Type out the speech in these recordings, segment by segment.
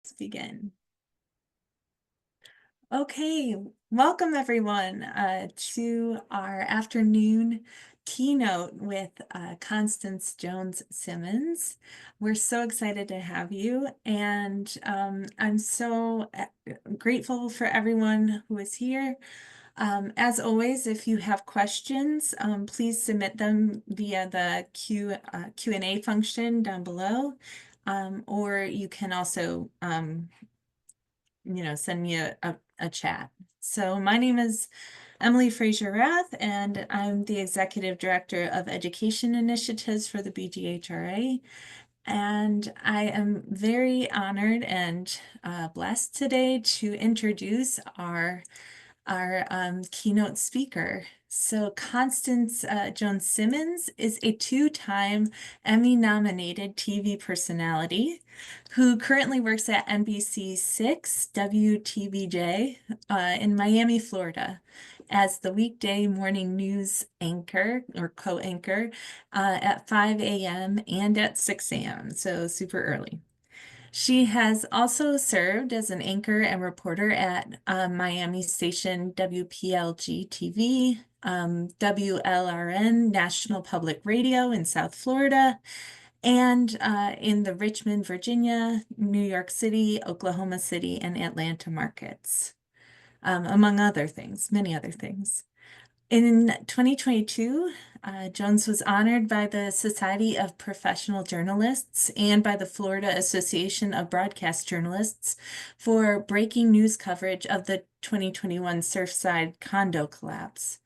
Let's begin. Okay, welcome everyone to our afternoon keynote with Constance Jones Simmons. We're so excited to have you, and I'm so grateful for everyone who is here. As always, if you have questions, please submit them via the Q&A function down below, or you can also send me a chat. So my name is Emily Fraser-Rath, and I'm the Executive Director of Education Initiatives for the BGHRA. And I am very honored and blessed today to introduce our keynote speaker. So Constance Jones Simmons is a two-time Emmy-nominated TV personality who currently works at NBC6 WTVJ in Miami, Florida, as the weekday morning news anchor or co-anchor at 5 a.m. and at 6 a.m., so super early. She has also served as an anchor and reporter at Miami station WPLG-TV, WLRN National Public Radio in South Florida, and in the Richmond, Virginia, New York City, Oklahoma City, and Atlanta markets, among other things, many other things. In 2022, Jones was honored by the Society of Professional Journalists and by the Florida Association of Broadcast Journalists for breaking news coverage of the 2021 Surfside condo collapse.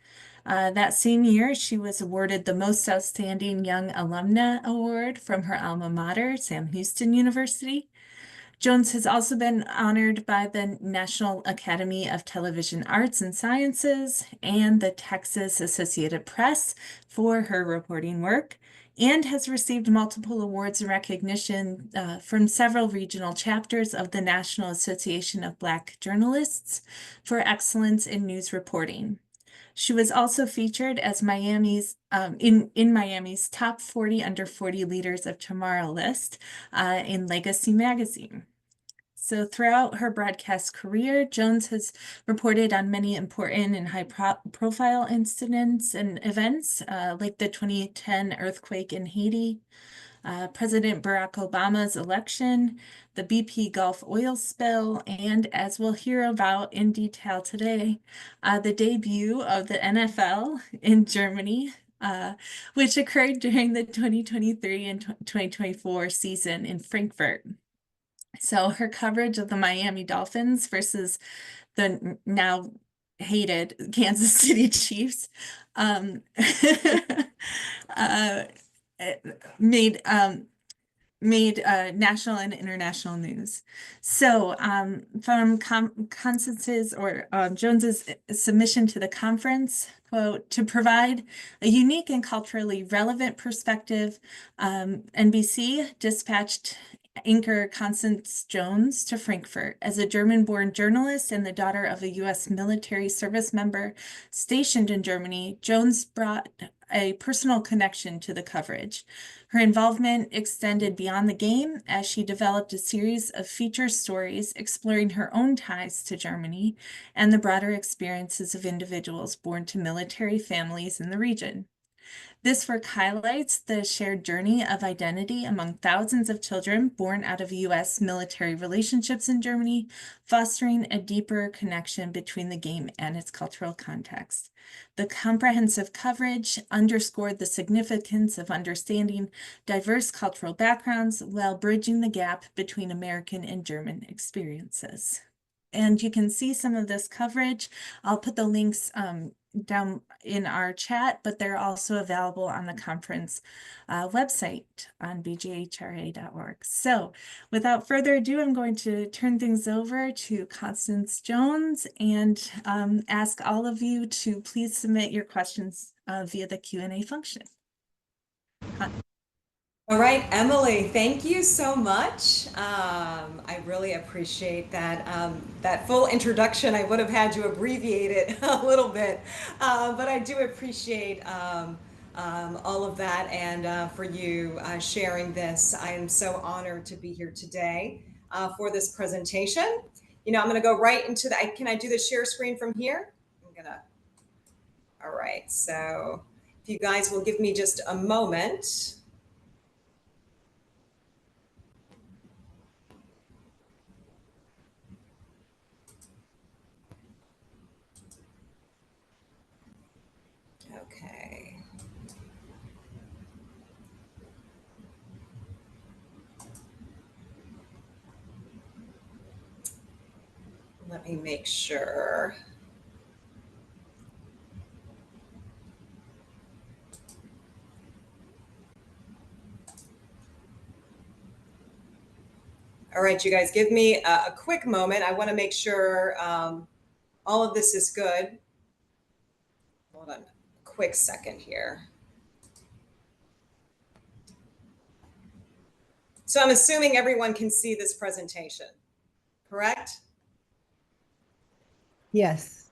That same year, she was awarded the Most Outstanding Young Alumna Award from her alma mater, Sam Houston University. Jones has also been honored by the National Academy of Television Arts and Sciences and the Texas Associated Press for her reporting work, and has received multiple awards and recognition from several regional chapters of the National Association of Black Journalists for excellence in news reporting. She was also featured as Miami's in Miami's Top 40 Under 40 Leaders of Tomorrow list in Legacy magazine. So throughout her broadcast career, Jones has reported on many important and high-profile incidents and events, like the 2010 earthquake in Haiti, President Barack Obama's election, the BP Gulf oil spill, and as we'll hear about in detail today, the debut of the NFL in Germany, which occurred during the 2023 and 2024 season in Frankfurt. So her coverage of the Miami Dolphins versus the now hated Kansas City Chiefs uh, made national and international news. So from Constance's or Jones's submission to the conference, quote, to provide a unique and culturally relevant perspective, NBC dispatched anchor Constance Jones to Frankfurt as a German-born journalist and the daughter of a U.S. military service member stationed in Germany. Jones brought a personal connection to the coverage. Her involvement extended beyond the game as she developed a series of feature stories exploring her own ties to Germany and the broader experiences of individuals born to military families in the region. This work highlights the shared journey of identity among thousands of children born out of U.S. military relationships in Germany, fostering a deeper connection between the game and its cultural context. The comprehensive coverage underscored the significance of understanding diverse cultural backgrounds while bridging the gap between American and German experiences. And you can see some of this coverage. I'll put the links down in our chat, but they're also available on the conference website on bghra.org. So without further ado, I'm going to turn things over to Constance Jones and ask all of you to please submit your questions via the Q&A function. All right, Emily, thank you so much. I really appreciate that that full introduction. I would have had to abbreviate it a little bit, but I do appreciate all of that and for you sharing this. I am so honored to be here today. for this presentation. I'm going to go right into can I do the share screen from here? All right. So if you guys will give me just a moment. Okay. Let me make sure. All right, you guys, give me a quick moment. I want to make sure all of this is good. Hold on a quick second here. So I'm assuming everyone can see this presentation, correct? Yes.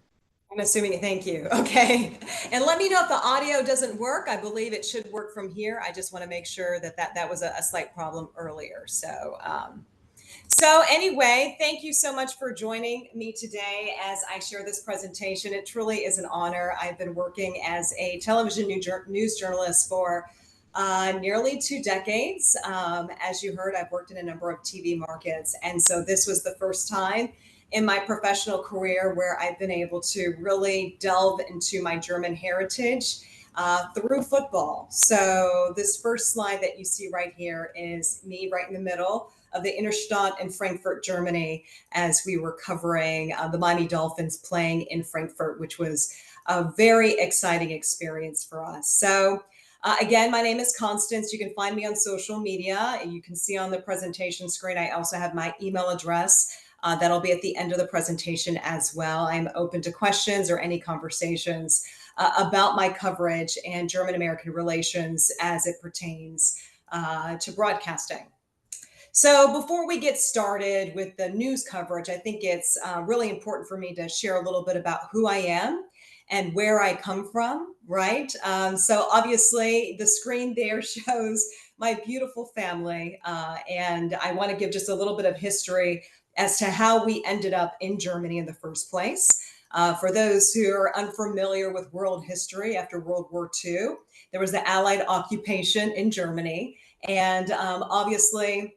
I'm assuming, thank you. Okay. And let me know if the audio doesn't work. I believe it should work from here. I just want to make sure that was a slight problem earlier. So anyway, thank you so much for joining me today as I share this presentation. It truly is an honor. I've been working as a television news journalist for nearly 2 decades. As you heard, I've worked in a number of TV markets. And so this was the first time in my professional career where I've been able to really delve into my German heritage through football. So this first slide that you see right here is me right in the middle of the Innenstadt in Frankfurt, Germany, as we were covering the Miami Dolphins playing in Frankfurt, which was a very exciting experience for us. So again, my name is Constance. You can find me on social media. You can see on the presentation screen, I also have my email address. That'll be at the end of the presentation as well. I'm open to questions or any conversations about my coverage and German-American relations as it pertains to broadcasting. So before we get started with the news coverage, I think it's really important for me to share a little bit about who I am and where I come from, right? So obviously the screen there shows my beautiful family, and I want to give just a little bit of history as to how we ended up in Germany in the first place. For those who are unfamiliar with world history, after World War II, there was the Allied occupation in Germany, and obviously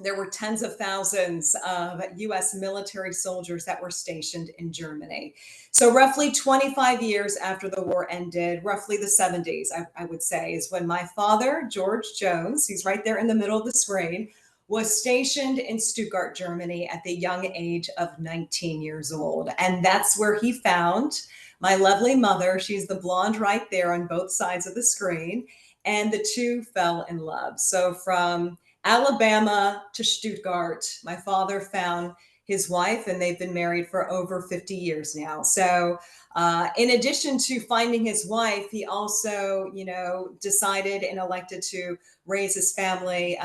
there were tens of thousands of US military soldiers that were stationed in Germany. So roughly 25 years after the war ended, roughly the 70s, I would say, is when my father, George Jones, he's right there in the middle of the screen, was stationed in Stuttgart, Germany at the young age of 19 years old. And that's where he found my lovely mother. She's the blonde right there on both sides of the screen. And the two fell in love. So from Alabama to Stuttgart, my father found his wife, and they've been married for over 50 years now. So in addition to finding his wife, he also, decided and elected to raise his family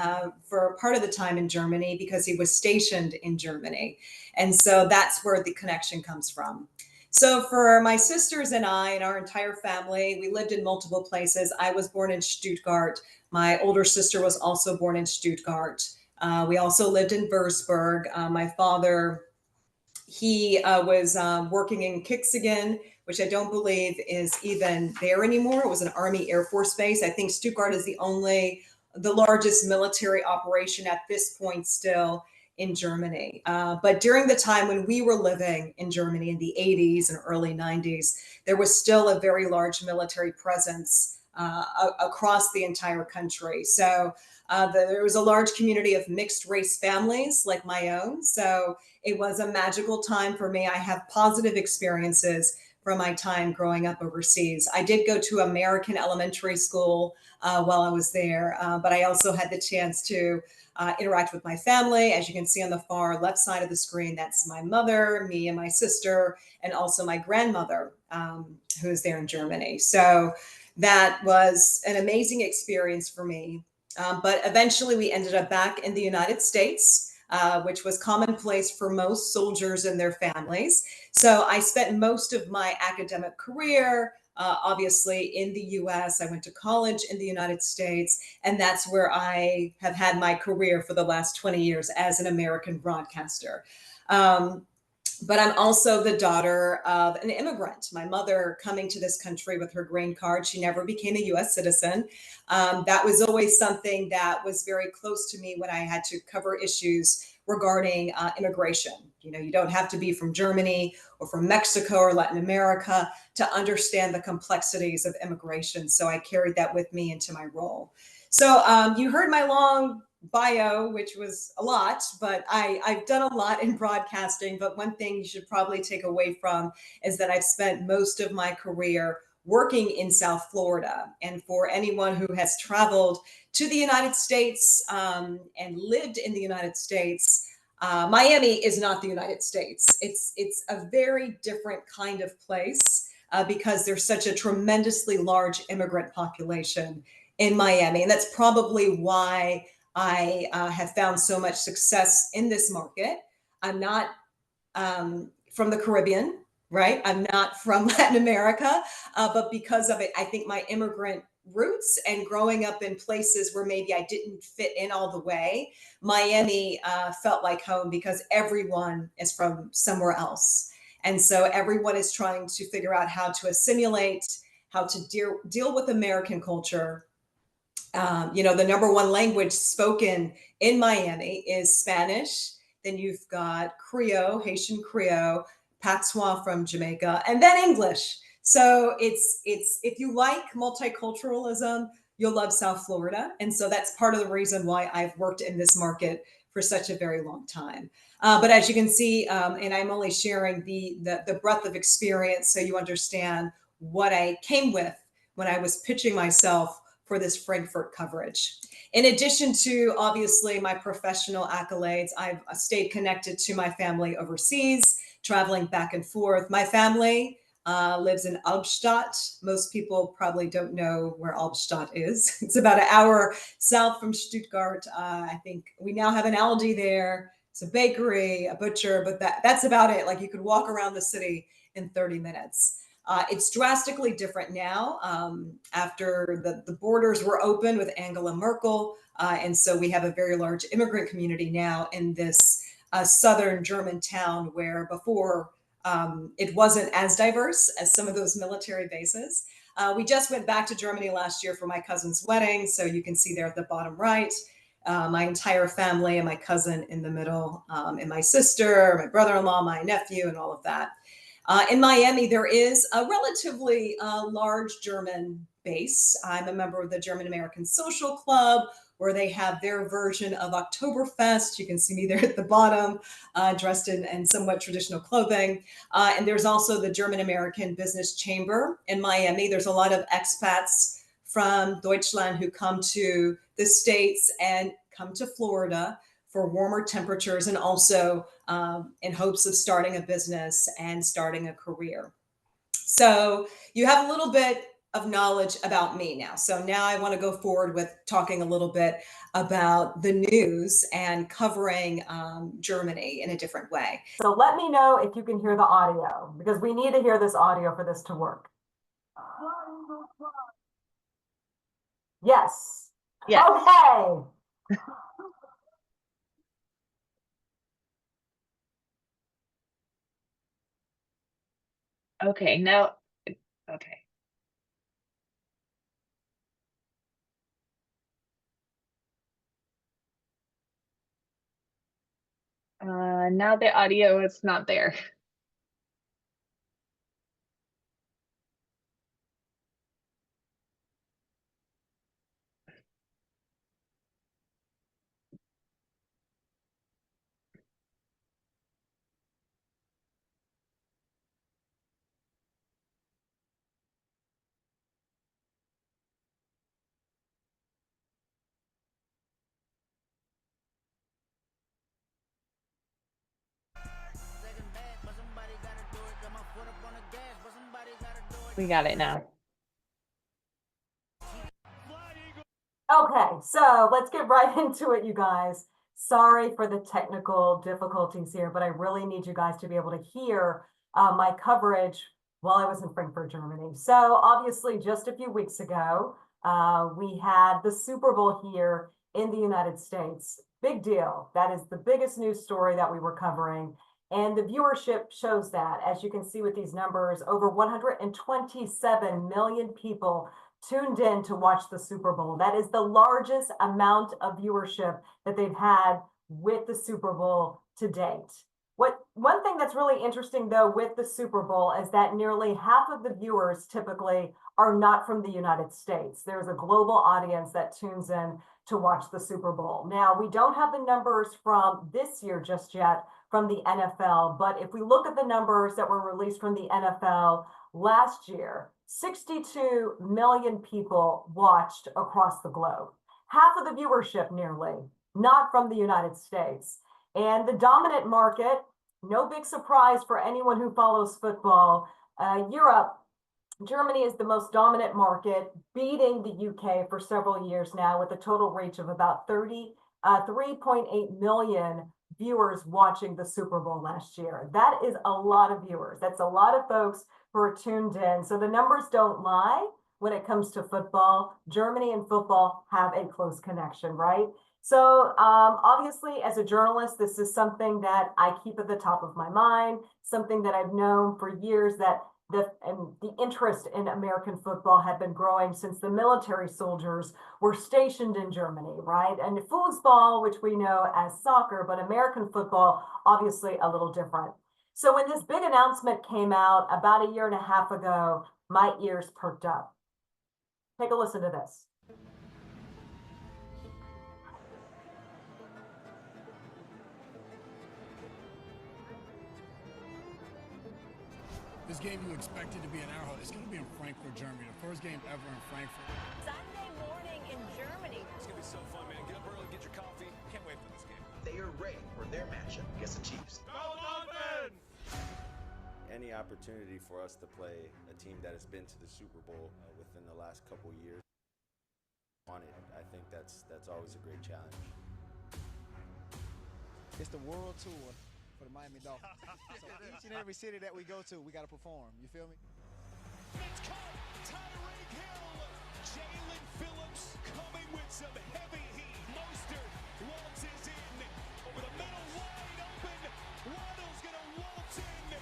for part of the time in Germany because he was stationed in Germany. And so that's where the connection comes from. So for my sisters and I and our entire family, we lived in multiple places. I was born in Stuttgart. My older sister was also born in Stuttgart. We also lived in Würzburg. My father, he was working in Kixingen, which I don't believe is even there anymore. It was an Army Air Force base. I think Stuttgart is the largest military operation at this point still in Germany. But during the time when we were living in Germany in the 80s and early 90s, there was still a very large military presence across the entire country. So there was a large community of mixed race families like my own. So it was a magical time for me. I have positive experiences from my time growing up overseas. I did go to American elementary school while I was there, but I also had the chance to interact with my family. As you can see on the far left side of the screen, that's my mother, me and my sister, and also my grandmother, who is there in Germany. So that was an amazing experience for me. But eventually we ended up back in the United States, which was commonplace for most soldiers and their families. So I spent most of my academic career obviously in the US. I went to college in the United States, and that's where I have had my career for the last 20 years as an American broadcaster. Um, but I'm also the daughter of an immigrant. My mother coming to this country with her green card, she never became a US citizen. That was always something that was very close to me when I had to cover issues regarding immigration. You know, you don't have to be from Germany or from Mexico or Latin America to understand the complexities of immigration. So I carried that with me into my role. So you heard my long bio, which was a lot, but I've done a lot in broadcasting. But one thing you should probably take away from is that I've spent most of my career working in South Florida. And for anyone who has traveled to the United States and lived in the United States, Miami is not the United States. It's a very different kind of place because there's such a tremendously large immigrant population in Miami. And that's probably why I have found so much success in this market. I'm not from the Caribbean, right? I'm not from Latin America, but because of it, I think my immigrant roots and growing up in places where maybe I didn't fit in all the way, Miami felt like home because everyone is from somewhere else. And so everyone is trying to figure out how to assimilate, how to deal with American culture. You know, the number one language spoken in Miami is Spanish. Then you've got Creole, Haitian Creole, Patois from Jamaica, and then English. So it's if you like multiculturalism, you'll love South Florida, and so that's part of the reason why I've worked in this market for such a very long time. But as you can see, and I'm only sharing the breadth of experience so you understand what I came with when I was pitching myself for this Frankfurt coverage. In addition to obviously my professional accolades, I've stayed connected to my family overseas, traveling back and forth. My family lives in Albstadt. Most people probably don't know where Albstadt is. It's about an hour south from Stuttgart. I think we now have an Aldi there. It's a bakery, a butcher, but that's about it. Like you could walk around the city in 30 minutes. It's drastically different now after the borders were open with Angela Merkel. And so we have a very large immigrant community now in this southern German town where before it wasn't as diverse as some of those military bases. We just went back to Germany last year for my cousin's wedding. So you can see there at the bottom right, my entire family and my cousin in the middle, and my sister, my brother-in-law, my nephew, and all of that. In Miami, there is a relatively large German base. I'm a member of the German American Social Club, where they have their version of Oktoberfest. You can see me there at the bottom, dressed in somewhat traditional clothing. And there's also the German American Business Chamber in Miami. There's a lot of expats from Deutschland who come to the States and come to Florida for warmer temperatures and also in hopes of starting a business and starting a career. So you have a little bit of knowledge about me now. So now I want to go forward with talking a little bit about the news and covering Germany in a different way. So let me know if you can hear the audio because we need to hear this audio for this to work. Yes. Yes. Okay. Okay, now, okay. Now the audio is not there. We got it now. Okay, so let's get right into it, you guys. Sorry for the technical difficulties here, but I really need you guys to be able to hear my coverage while I was in Frankfurt, Germany. So obviously, just a few weeks ago, we had the Super Bowl here in the United States. Big deal. That is the biggest news story that we were covering. And the viewership shows that. As you can see with these numbers, over 127 million people tuned in to watch the Super Bowl. That is the largest amount of viewership that they've had with the Super Bowl to date. One thing that's really interesting though with the Super Bowl is that nearly half of the viewers typically are not from the United States. There's a global audience that tunes in to watch the Super Bowl. Now, we don't have the numbers from this year just yet from the NFL, but if we look at the numbers that were released from the NFL last year, 62 million people watched across the globe. Half of the viewership nearly, not from the United States. And the dominant market, no big surprise for anyone who follows football, Europe, Germany is the most dominant market, beating the UK for several years now with a total reach of about 3.8 million viewers watching the Super Bowl last year. That is a lot of viewers. That's a lot of folks who are tuned in. So the numbers don't lie when it comes to football. Germany and football have a close connection, right? So obviously, as a journalist, this is something that I keep at the top of my mind, something that I've known for years that the interest in American football had been growing since the military soldiers were stationed in Germany, right? And football, which we know as soccer, but American football, obviously a little different. So when this big announcement came out about a year and a half ago, my ears perked up. Take a listen to this. This game you expected to be in Arrowhead, it's going to be in Frankfurt, Germany. The first game ever in Frankfurt. Sunday morning in Germany. It's going to be so fun, man. Get up early, get your coffee. Can't wait for this game. They are ready for their matchup against the Chiefs. Go Dolphins! Any opportunity for us to play a team that has been to the Super Bowl within the last couple of years, I think that's always a great challenge. It's the world tour for the Miami Dolphins. So each and every city that we go to, we got to perform. You feel me? It's caught. Tyreek Hill. Jalen Phillips coming with some heavy heat. Mostert waltzes in over the middle, wide open. Waddle's gonna waltz in.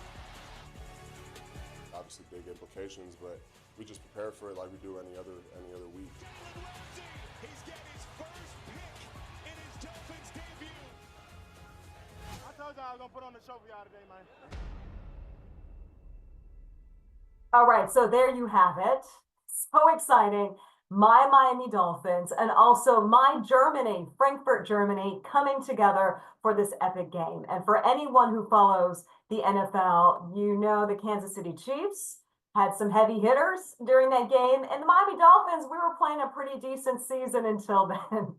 Obviously big implications, but we just prepare for it like we do any other week. Jalen Ramsey. He's got his first pick in his Dolphins debut. I told y'all I was gonna put on the show for y'all today, man. All right, so there you have it. So exciting. My Miami Dolphins and also my Germany, Frankfurt, Germany, coming together for this epic game. And for anyone who follows the NFL, you know the Kansas City Chiefs had some heavy hitters during that game. And the Miami Dolphins, we were playing a pretty decent season until then.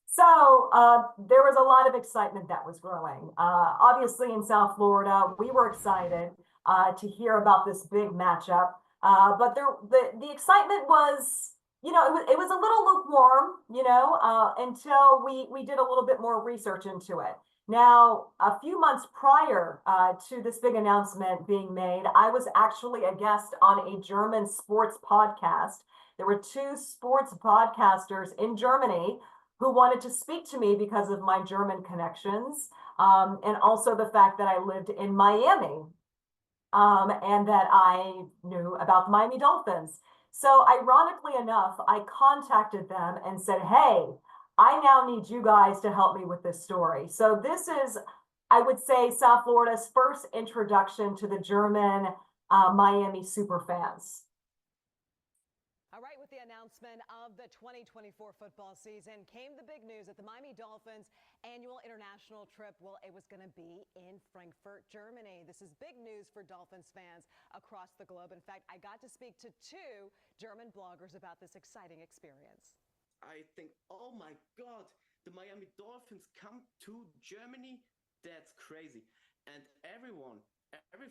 So there was a lot of excitement that was growing. Obviously in South Florida, we were excited to hear about this big matchup. But the excitement was, you know, it was a little lukewarm, you know, until we did a little bit more research into it. Now, a few months prior to this big announcement being made, I was actually a guest on a German sports podcast. There were two sports podcasters in Germany who wanted to speak to me because of my German connections, and also the fact that I lived in Miami, and that I knew about the Miami Dolphins. So ironically enough, I contacted them and said, hey, I now need you guys to help me with this story. So this is, I would say, South Florida's first introduction to the German Miami super fans. All right, with the announcement of the 2024 football season came the big news that the Miami Dolphins annual international trip, well, it was going to be in Frankfurt, Germany. This is big news for Dolphins fans across the globe. In fact, I got to speak to two German bloggers about this exciting experience. I think, oh my God, the Miami Dolphins come to Germany? That's crazy. And every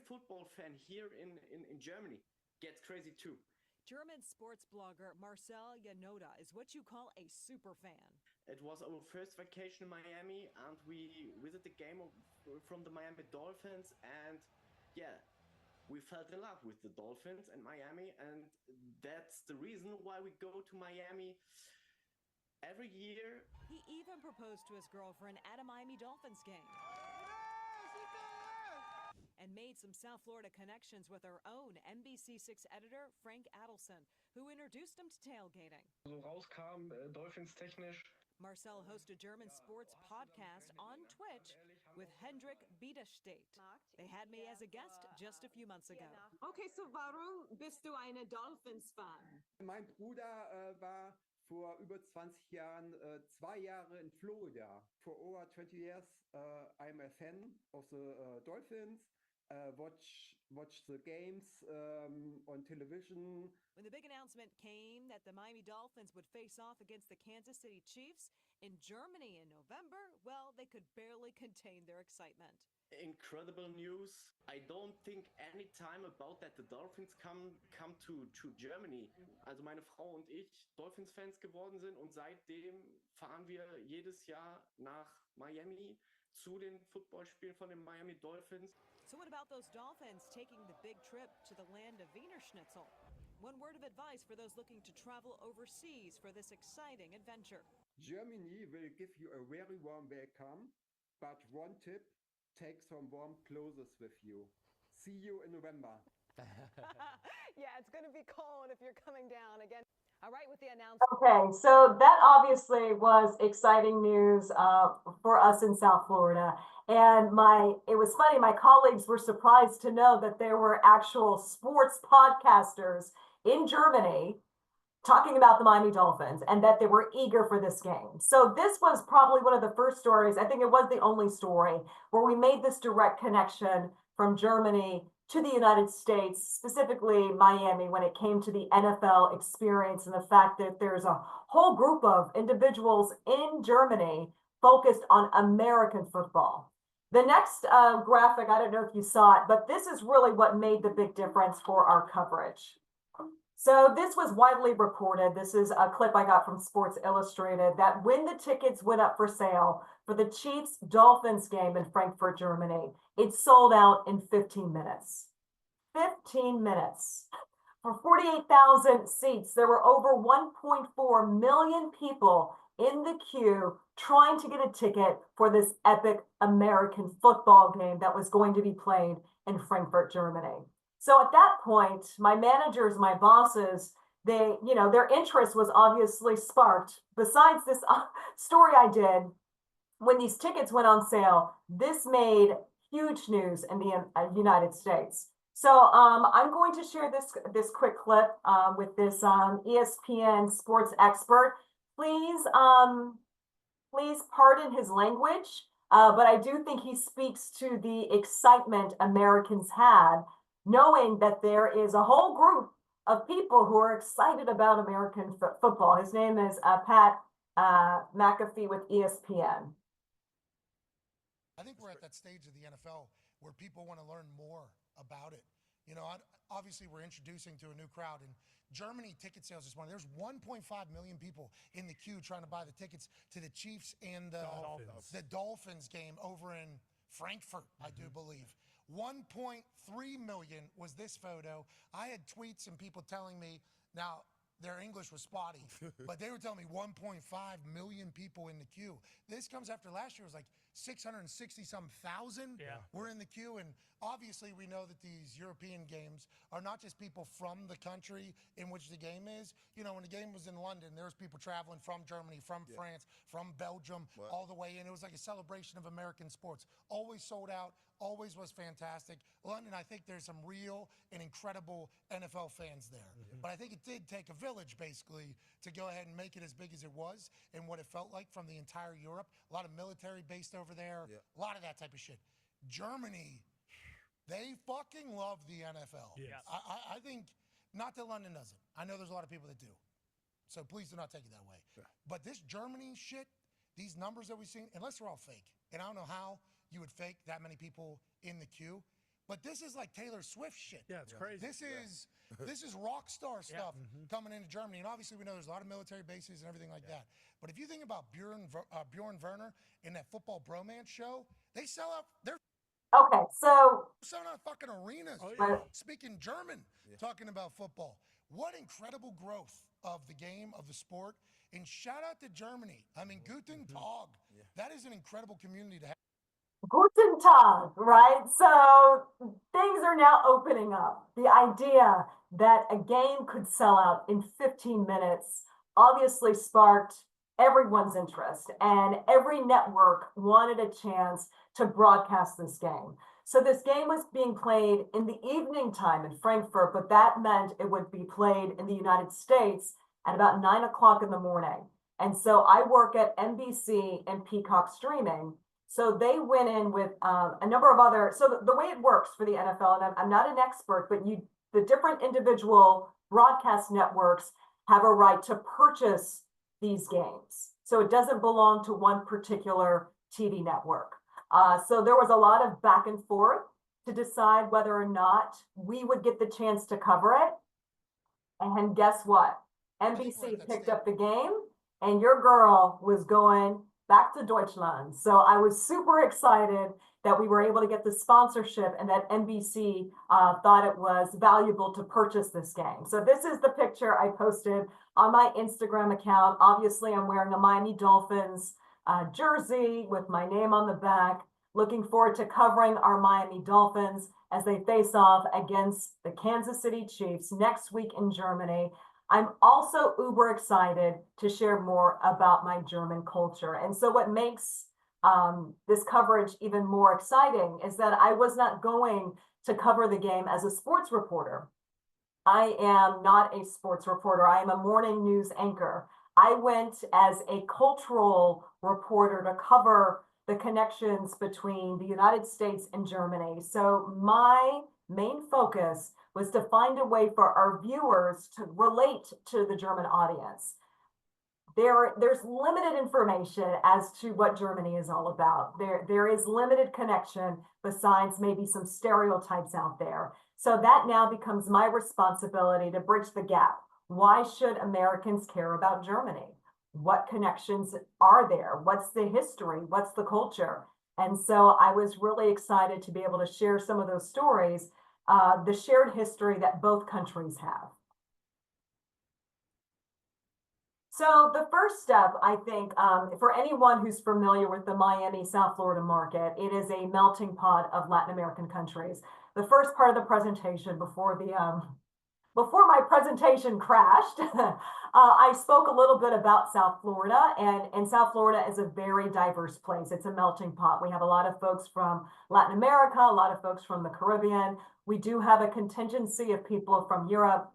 football fan here in Germany gets crazy too. German sports blogger Marcel Janota is what you call a super fan. It was our first vacation in Miami, and we visited the game from the Miami Dolphins, and yeah, we fell in love with the Dolphins and Miami, and that's the reason why we go to Miami every year. He even proposed to his girlfriend at a Miami Dolphins game. And made some South Florida connections with our own NBC6 editor, Frank Adelson, who introduced him to tailgating. So rauskam, Dolphins-technisch. Marcel hosts a German sports podcast on Twitch with Hendrik Biederstedt. They had me as a guest just a few months ago. Okay, so warum bist du eine Dolphins-Fan? Mein Bruder war vor über 20 Jahren 2 Jahre in Florida. For over 20 years, I'm a fan of the Dolphins. Watch the games on television. When the big announcement came that the Miami Dolphins would face off against the Kansas City Chiefs in Germany in November, well, they could barely contain their excitement. Incredible news. I don't think any time about that the Dolphins come to Germany. Also meine Frau und ich Dolphins-Fans geworden sind und seitdem fahren wir jedes Jahr nach Miami zu den Footballspielen von den Miami Dolphins. So what about those Dolphins taking the big trip to the land of Wiener Schnitzel? One word of advice for those looking to travel overseas for this exciting adventure. Germany will give you a very warm welcome, but one tip, take some warm clothes with you. See you in November. Yeah, it's going to be cold if you're coming down again. All right, with the announcement. Okay, so that obviously was exciting news for us in South Florida. And it was funny, my colleagues were surprised to know that there were actual sports podcasters in Germany talking about the Miami Dolphins and that they were eager for this game. So this was probably one of the first stories, I think it was the only story, where we made this direct connection from Germany to the United States, specifically Miami, when it came to the NFL experience and the fact that there's a whole group of individuals in Germany focused on American football. The next graphic, I don't know if you saw it, but this is really what made the big difference for our coverage. So this was widely reported. This is a clip I got from Sports Illustrated that when the tickets went up for sale for the Chiefs-Dolphins game in Frankfurt, Germany, it sold out in 15 minutes. 15 minutes. For 48,000 seats, there were over 1.4 million people in the queue trying to get a ticket for this epic American football game that was going to be played in Frankfurt, Germany. So at that point, my managers, my bosses, their interest was obviously sparked. Besides this story I did, when these tickets went on sale, this made huge news in the United States. So I'm going to share this quick clip with this ESPN sports expert. Please pardon his language, but I do think he speaks to the excitement Americans had, knowing that there is a whole group of people who are excited about American football. His name is Pat McAfee with ESPN. I think we're at that stage of the NFL where people want to learn more about it. You know, obviously we're introducing to a new crowd. In Germany, ticket sales this morning, there's 1.5 million people in the queue trying to buy the tickets to the Chiefs and the Dolphins game over in Frankfurt, I do believe. 1.3 million was this photo. I had tweets and people telling me, now their English was spotty, but they were telling me 1.5 million people in the queue. This comes after last year was like 660-some thousand were in the queue. And obviously we know that these European games are not just people from the country in which the game is. You know, when the game was in London, there was people traveling from Germany, from France, from Belgium, all the way in. It was like a celebration of American sports. Always sold out, always was fantastic. London, I think there's some real and incredible NFL fans there. But I think it did take a village, basically, to go ahead and make it as big as it was and what it felt like from the entire Europe. A lot of military based over there, a lot of that type of shit. Germany, they fucking love the NFL. Yes. I think, not that London doesn't. I know there's a lot of people that do. So please do not take it that way. But this Germany shit, these numbers that we've seen, unless they're all fake, and I don't know how you would fake that many people in the queue, but this is like Taylor Swift shit. Yeah, it's crazy. This is rock star stuff coming into Germany. And obviously we know there's a lot of military bases and everything like that. But if you think about Bjorn Werner in that Football Bromance show, they sell out. Okay, so selling out fucking arenas, speaking German, talking about football. What incredible growth of the game, of the sport. And shout out to Germany. I mean, Guten Tag. That is an incredible community to have. Guten Tag, right? So things are now opening up. The idea that a game could sell out in 15 minutes obviously sparked everyone's interest, and every network wanted a chance to broadcast this game. So this game was being played in the evening time in Frankfurt, but that meant it would be played in the United States at about 9 o'clock in the morning. And so I work at NBC and Peacock Streaming. So they went in with a number of other, so the way it works for the NFL, and I'm not an expert, but the different individual broadcast networks have a right to purchase these games. So it doesn't belong to one particular TV network. So there was a lot of back and forth to decide whether or not we would get the chance to cover it. And guess what? NBC picked up the game, and your girl was going back to Deutschland. So I was super excited that we were able to get the sponsorship and that NBC thought it was valuable to purchase this game. So this is the picture I posted on my Instagram account. Obviously, I'm wearing a Miami Dolphins jersey with my name on the back. Looking forward to covering our Miami Dolphins as they face off against the Kansas City Chiefs next week in Germany. I'm also uber excited to share more about my German culture. And so what makes this coverage even more exciting is that I was not going to cover the game as a sports reporter. I am not a sports reporter. I am a morning news anchor. I went as a cultural reporter to cover the connections between the United States and Germany. So my main focus was to find a way for our viewers to relate to the German audience. There's limited information as to what Germany is all about. There is limited connection besides maybe some stereotypes out there. So that now becomes my responsibility to bridge the gap. Why should Americans care about Germany? What connections are there? What's the history? What's the culture? And so I was really excited to be able to share some of those stories, the shared history that both countries have. So the first step, I think, for anyone who's familiar with the Miami, South Florida market, it is a melting pot of Latin American countries. The first part of the presentation before my presentation crashed, I spoke a little bit about South Florida, and South Florida is a very diverse place. It's a melting pot. We have a lot of folks from Latin America, a lot of folks from the Caribbean. We do have a contingency of people from Europe,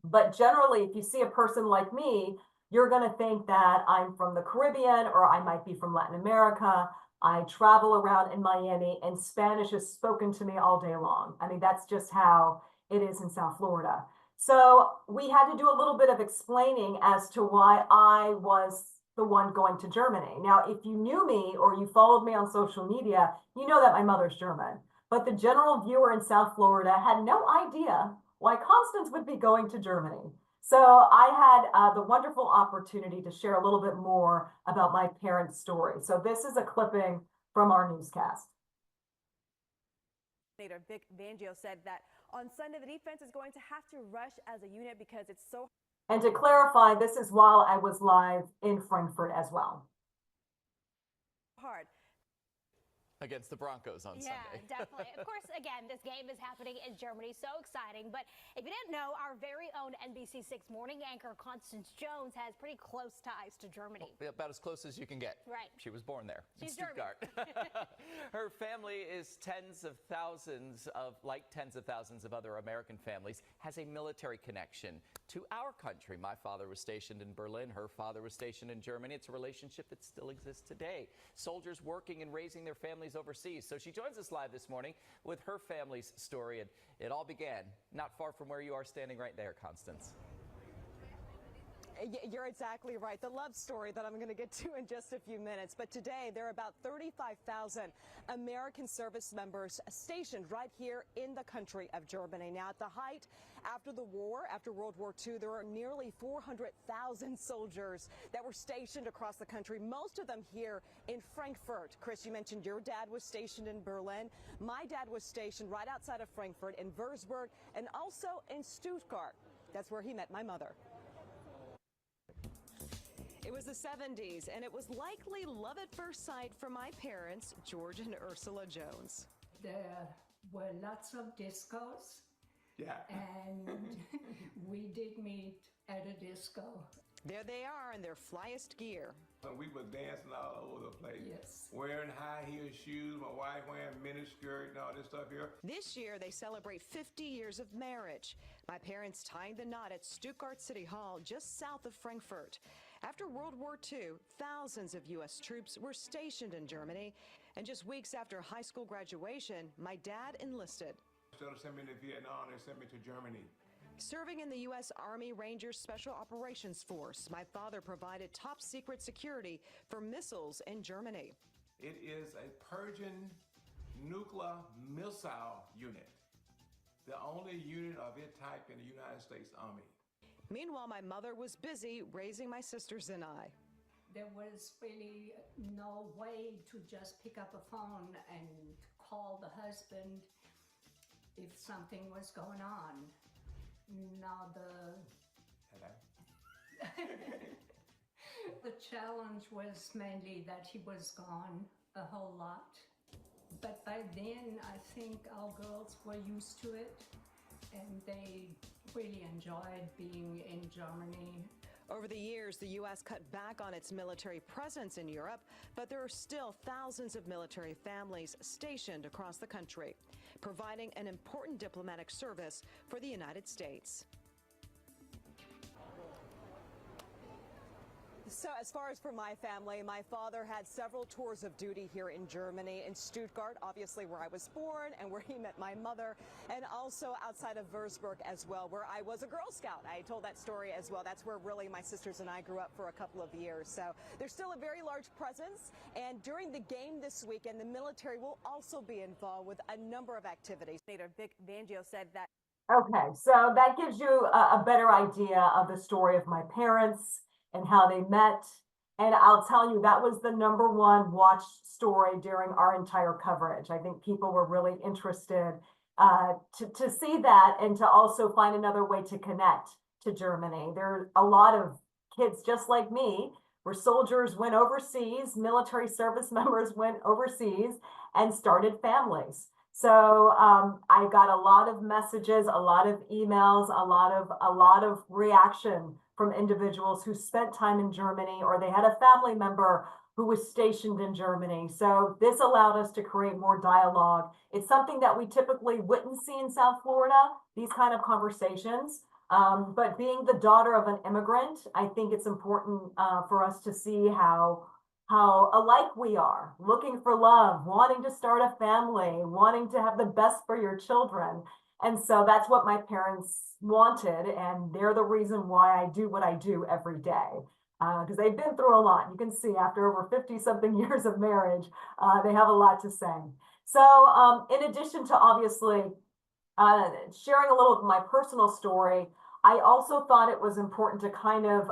but generally, if you see a person like me, you're going to think that I'm from the Caribbean or I might be from Latin America. I travel around in Miami, and Spanish is spoken to me all day long. I mean, that's just how it is in South Florida. So we had to do a little bit of explaining as to why I was the one going to Germany. Now, if you knew me or you followed me on social media, you know that my mother's German. But the general viewer in South Florida had no idea why Constance would be going to Germany. So I had the wonderful opportunity to share a little bit more about my parents' story. So this is a clipping from our newscast. Vic Fangio said that on Sunday the defense is going to have to rush as a unit because it's so. And to clarify, this is while I was live in Frankfurt as well. Hard. Against the Broncos on Sunday. Yeah, definitely. Of course, again, this game is happening in Germany. So exciting. But if you didn't know, our very own NBC6 morning anchor, Constance Jones, has pretty close ties to Germany. Well, about as close as you can get. Right. She was born there. She's in Stuttgart. Her family is like tens of thousands of other American families, has a military connection to our country. My father was stationed in Berlin. Her father was stationed in Germany. It's a relationship that still exists today. Soldiers working and raising their families overseas. So she joins us live this morning with her family's story, and it all began not far from where you are standing right there, Constance. You're exactly right. The love story that I'm going to get to in just a few minutes. But today, there are about 35,000 American service members stationed right here in the country of Germany. Now, at the height after the war, after World War II, there are nearly 400,000 soldiers that were stationed across the country, most of them here in Frankfurt. Chris, you mentioned your dad was stationed in Berlin. My dad was stationed right outside of Frankfurt in Würzburg and also in Stuttgart. That's where he met my mother. It was the 70s, and it was likely love at first sight for my parents, George and Ursula Jones. There were lots of discos. Yeah. And we did meet at a disco. There they are in their flyest gear. We were dancing all over the place. Yes. Wearing high heel shoes, my wife wearing miniskirt and all this stuff here. This year, they celebrate 50 years of marriage. My parents tying the knot at Stuttgart City Hall, just south of Frankfurt. After World War II, thousands of U.S. troops were stationed in Germany. And just weeks after high school graduation, my dad enlisted. Instead of sending me to Vietnam, they sent me to Germany. Serving in the U.S. Army Rangers Special Operations Force, my father provided top secret security for missiles in Germany. It is a Persian nuclear missile unit, the only unit of its type in the United States Army. Meanwhile, my mother was busy raising my sisters and I. There was really no way to just pick up a phone and call the husband if something was going on. Now the challenge was mainly that he was gone a whole lot. But by then, I think our girls were used to it, and they really enjoyed being in Germany. Over the years, the U.S. cut back on its military presence in Europe, but there are still thousands of military families stationed across the country, providing an important diplomatic service for the United States. So as far as for my family, my father had several tours of duty here in Germany, in Stuttgart, obviously where I was born and where he met my mother, and also outside of Würzburg as well, where I was a Girl Scout. I told that story as well. That's where really my sisters and I grew up for a couple of years. So there's still a very large presence. And during the game this weekend, the military will also be involved with a number of activities. Vic Fangio said that. Okay, so that gives you a better idea of the story of my parents and how they met. And I'll tell you, that was the #1 watched story during our entire coverage. I think people were really interested to see that and to also find another way to connect to Germany. There are a lot of kids just like me, where soldiers went overseas, military service members went overseas and started families. So I got a lot of messages, a lot of emails, a lot of reaction from individuals who spent time in Germany, or they had a family member who was stationed in Germany. So this allowed us to create more dialogue. It's something that we typically wouldn't see in South Florida, these kind of conversations. But being the daughter of an immigrant, I think it's important for us to see how alike we are, looking for love, wanting to start a family, wanting to have the best for your children. And so that's what my parents wanted, and they're the reason why I do what I do every day, because they've been through a lot. You can see after over 50-something years of marriage, they have a lot to say. So in addition to obviously sharing a little of my personal story, I also thought it was important to kind of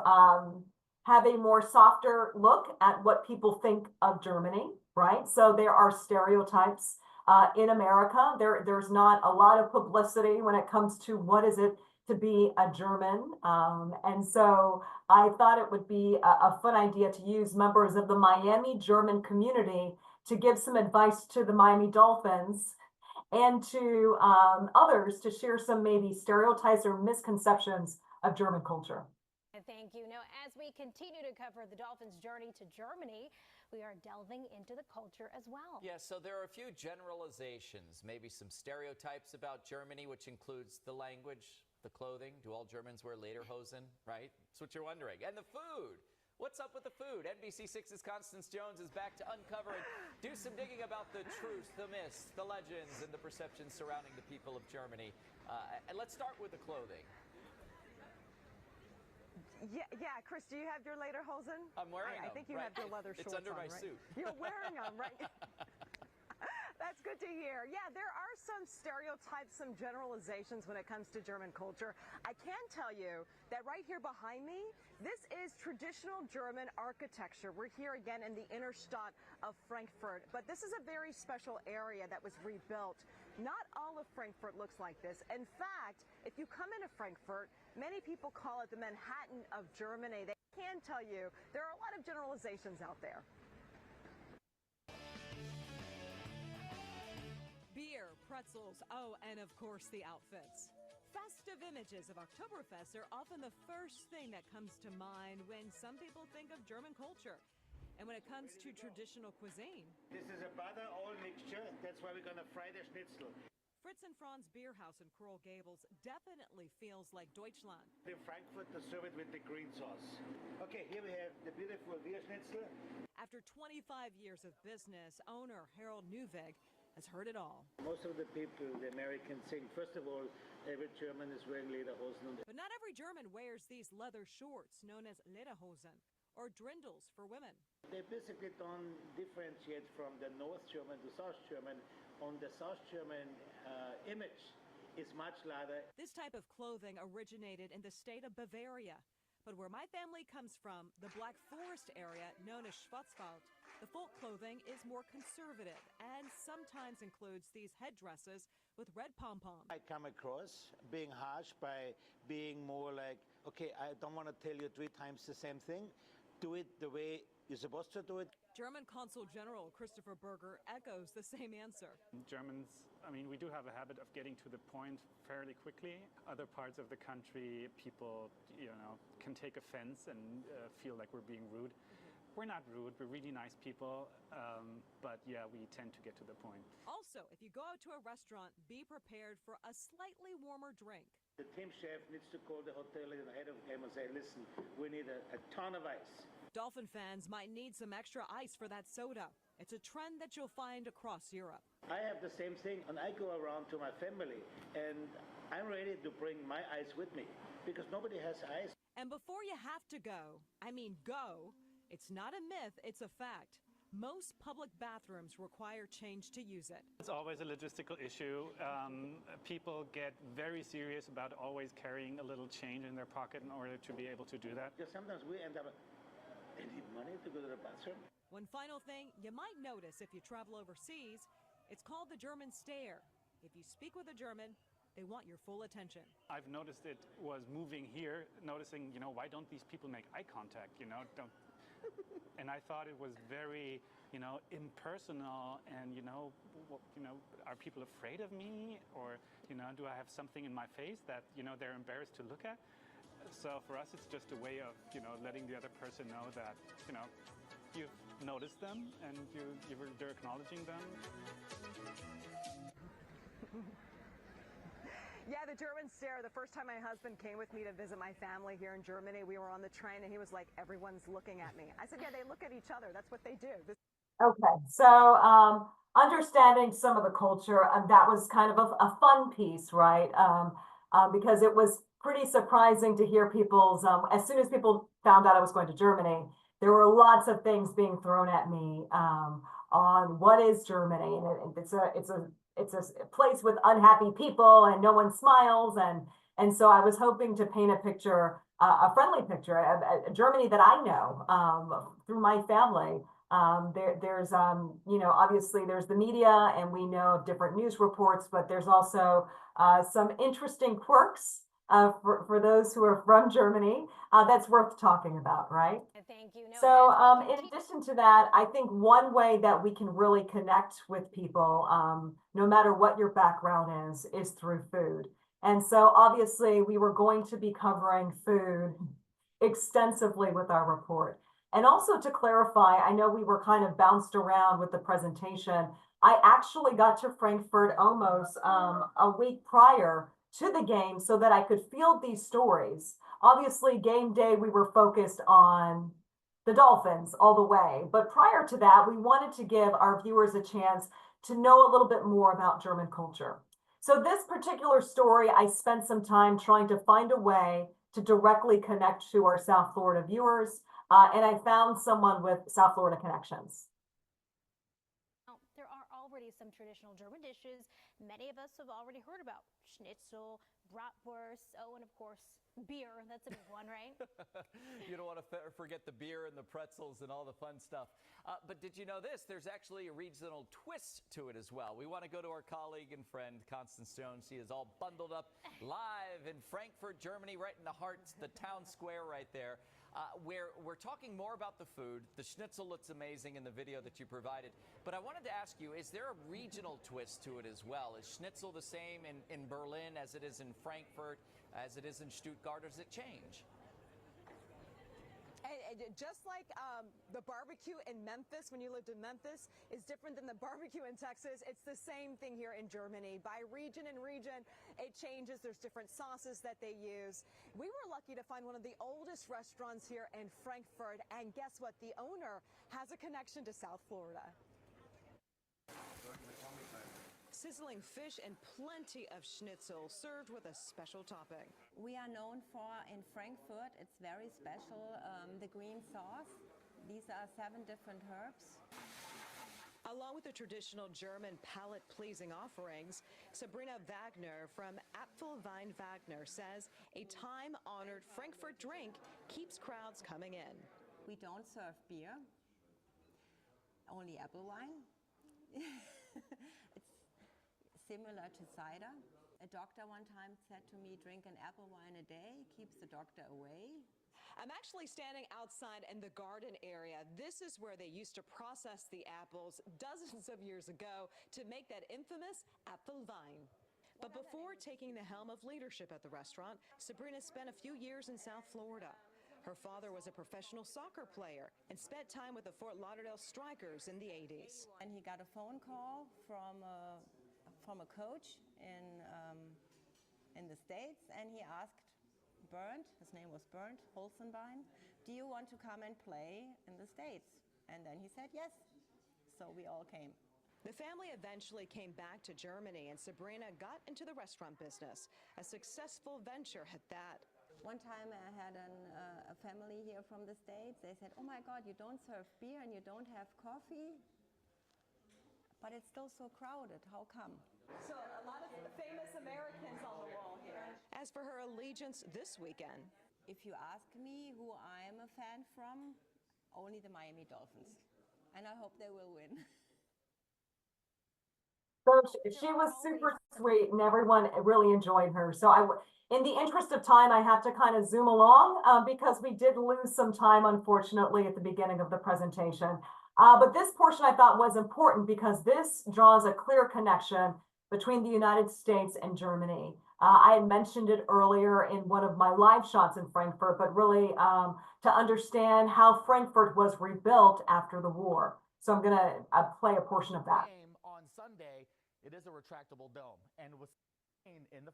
have a more softer look at what people think of Germany, right? So there are stereotypes in America. There's not a lot of publicity when it comes to what is it to be a German. And so I thought it would be a fun idea to use members of the Miami German community to give some advice to the Miami Dolphins and to others to share some maybe stereotypes or misconceptions of German culture. Thank you. Now, as we continue to cover the Dolphins' journey to Germany, we are delving into the culture as well. Yes, so there are a few generalizations, maybe some stereotypes about Germany, which includes the language, the clothing. Do all Germans wear lederhosen, right? That's what you're wondering. And the food. What's up with the food? NBC6's Constance Jones is back to uncover and do some digging about the truth, the myths, the legends, and the perceptions surrounding the people of Germany. And let's start with the clothing. Yeah, Chris, do you have your lederhosen? I'm wearing them. I think you have your leather shorts It's under on, my right? suit. You're wearing them, right? That's good to hear. Yeah, there are some stereotypes, some generalizations when it comes to German culture. I can tell you that right here behind me, this is traditional German architecture. We're here again in the inner Stadt of Frankfurt, but this is a very special area that was rebuilt. Not all of Frankfurt looks like this. In fact, if you come into Frankfurt, many people call it the Manhattan of Germany. They can tell you there are a lot of generalizations out there. Beer, pretzels, oh, and of course the outfits. Festive images of Oktoberfest are often the first thing that comes to mind when some people think of German culture. And when it comes to traditional cuisine, this is a butter all mixture. That's why we're gonna fry the schnitzel. Fritz and Franz Beer House in Coral Gables definitely feels like Deutschland. In Frankfurt, they serve it with the green sauce. Okay, here we have the beautiful beer schnitzel. After 25 years of business, owner Harold Newvig has heard it all. Most of the people, the Americans, think, first of all, every German is wearing lederhosen. But not every German wears these leather shorts known as lederhosen or drindles for women. They basically don't differentiate from the North German to South German. On the South German image is much lighter. This type of clothing originated in the state of Bavaria. But where my family comes from, the Black Forest area known as Schwarzwald, the folk clothing is more conservative and sometimes includes these headdresses with red pom-poms. I come across being harsh by being more like, okay, I don't want to tell you 3 times the same thing. Do it the way you're supposed to do it. German Consul General Christopher Berger echoes the same answer. Germans, I mean, we do have a habit of getting to the point fairly quickly. Other parts of the country, people, can take offense and feel like we're being rude. We're not rude, we're really nice people, but yeah, we tend to get to the point. Also, if you go out to a restaurant, be prepared for a slightly warmer drink. The team chef needs to call the hotel ahead of game and say, listen, we need a ton of ice. Dolphin fans might need some extra ice for that soda. It's a trend that you'll find across Europe. I have the same thing, and I go around to my family, and I'm ready to bring my ice with me, because nobody has ice. And before you have to go, it's not a myth, it's a fact. Most public bathrooms require change to use it. It's always a logistical issue. People get very serious about always carrying a little change in their pocket in order to be able to do that. Because sometimes we end up, they need money to go to the bathroom. One final thing you might notice if you travel overseas, it's called the German stare. If you speak with a German, they want your full attention. I've noticed it was moving here, noticing, why don't these people make eye contact, And I thought it was very, impersonal and, are people afraid of me? Or, do I have something in my face that, they're embarrassed to look at? So for us, it's just a way of, letting the other person know that, you've noticed them and you're acknowledging them. Yeah, the German stare. The first time my husband came with me to visit my family here in Germany, we were on the train and he was like, everyone's looking at me. I said, yeah, they look at each other. That's what they do. Okay, so understanding some of the culture, that was kind of a fun piece, right? Because it was pretty surprising to hear people's, as soon as people found out I was going to Germany, there were lots of things being thrown at me on what is Germany. And it's a place with unhappy people and no one smiles. And so I was hoping to paint a picture, a friendly picture of Germany that I know through my family. There's obviously there's the media and we know of different news reports, but there's also some interesting quirks for those who are from Germany that's worth talking about, right? Thank you. No, so in addition to that, I think one way that we can really connect with people, no matter what your background is through food. And so obviously we were going to be covering food extensively with our report. And also to clarify, I know we were kind of bounced around with the presentation. I actually got to Frankfurt almost a week prior to the game so that I could field these stories. Obviously, game day, we were focused on the Dolphins all the way. But prior to that, we wanted to give our viewers a chance to know a little bit more about German culture. So this particular story, I spent some time trying to find a way to directly connect to our South Florida viewers. And I found someone with South Florida connections. There are already some traditional German dishes many of us have already heard about. Schnitzel, bratwurst, oh, and of course, beer. That's a big one, right? You don't want to forget the beer and the pretzels and all the fun stuff. But did you know this? There's actually a regional twist to it as well. We want to go to our colleague and friend, Constance Jones. She is all bundled up live in Frankfurt, Germany, right in the heart, the town square right there. Where we're talking more about the food. The schnitzel looks amazing in the video that you provided. But I wanted to ask you, is there a regional twist to it as well? Is schnitzel the same in Berlin as it is in Frankfurt, as it is in Stuttgart, or does it change? And just like the barbecue in Memphis, when you lived in Memphis, is different than the barbecue in Texas, it's the same thing here in Germany. By region and region, it changes. There's different sauces that they use. We were lucky to find one of the oldest restaurants here in Frankfurt, and guess what? The owner has a connection to South Florida. Sizzling fish and plenty of schnitzel served with a special topping. We are known for, in Frankfurt, it's very special, the green sauce. These are 7 different herbs. Along with the traditional German palate-pleasing offerings, Sabrina Wagner from Apfelwein Wagner says a time-honored Frankfurt drink keeps crowds coming in. We don't serve beer, only apple wine. It's similar to cider. A doctor one time said to me, drink an apple wine a day, keeps the doctor away. I'm actually standing outside in the garden area. This is where they used to process the apples dozens of years ago to make that infamous Apfelwein. But before taking the helm of leadership at the restaurant, Sabrina spent a few years in South Florida. Her father was a professional soccer player and spent time with the Fort Lauderdale Strikers in the 80s. And he got a phone call from a coach in the States, and he asked Bernd, his name was Bernd Holzenbein, do you want to come and play in the States? And then he said yes. So we all came. The family eventually came back to Germany, and Sabrina got into the restaurant business, a successful venture at that. One time I had a family here from the States. They said, oh my God, you don't serve beer and you don't have coffee? But it's still so crowded. How come? So a lot of famous Americans on the wall here. As for her allegiance this weekend, if you ask me who I'm a fan from, only the Miami Dolphins. And I hope they will win. So she was super sweet and everyone really enjoyed her. So in the interest of time, I have to kind of zoom along because we did lose some time, unfortunately, at the beginning of the presentation. But this portion I thought was important because this draws a clear connection between the United States and Germany. I had mentioned it earlier in one of my live shots in Frankfurt, but really to understand how Frankfurt was rebuilt after the war. So I'm going to play a portion of that. On Sunday, it is a retractable dome, and was in the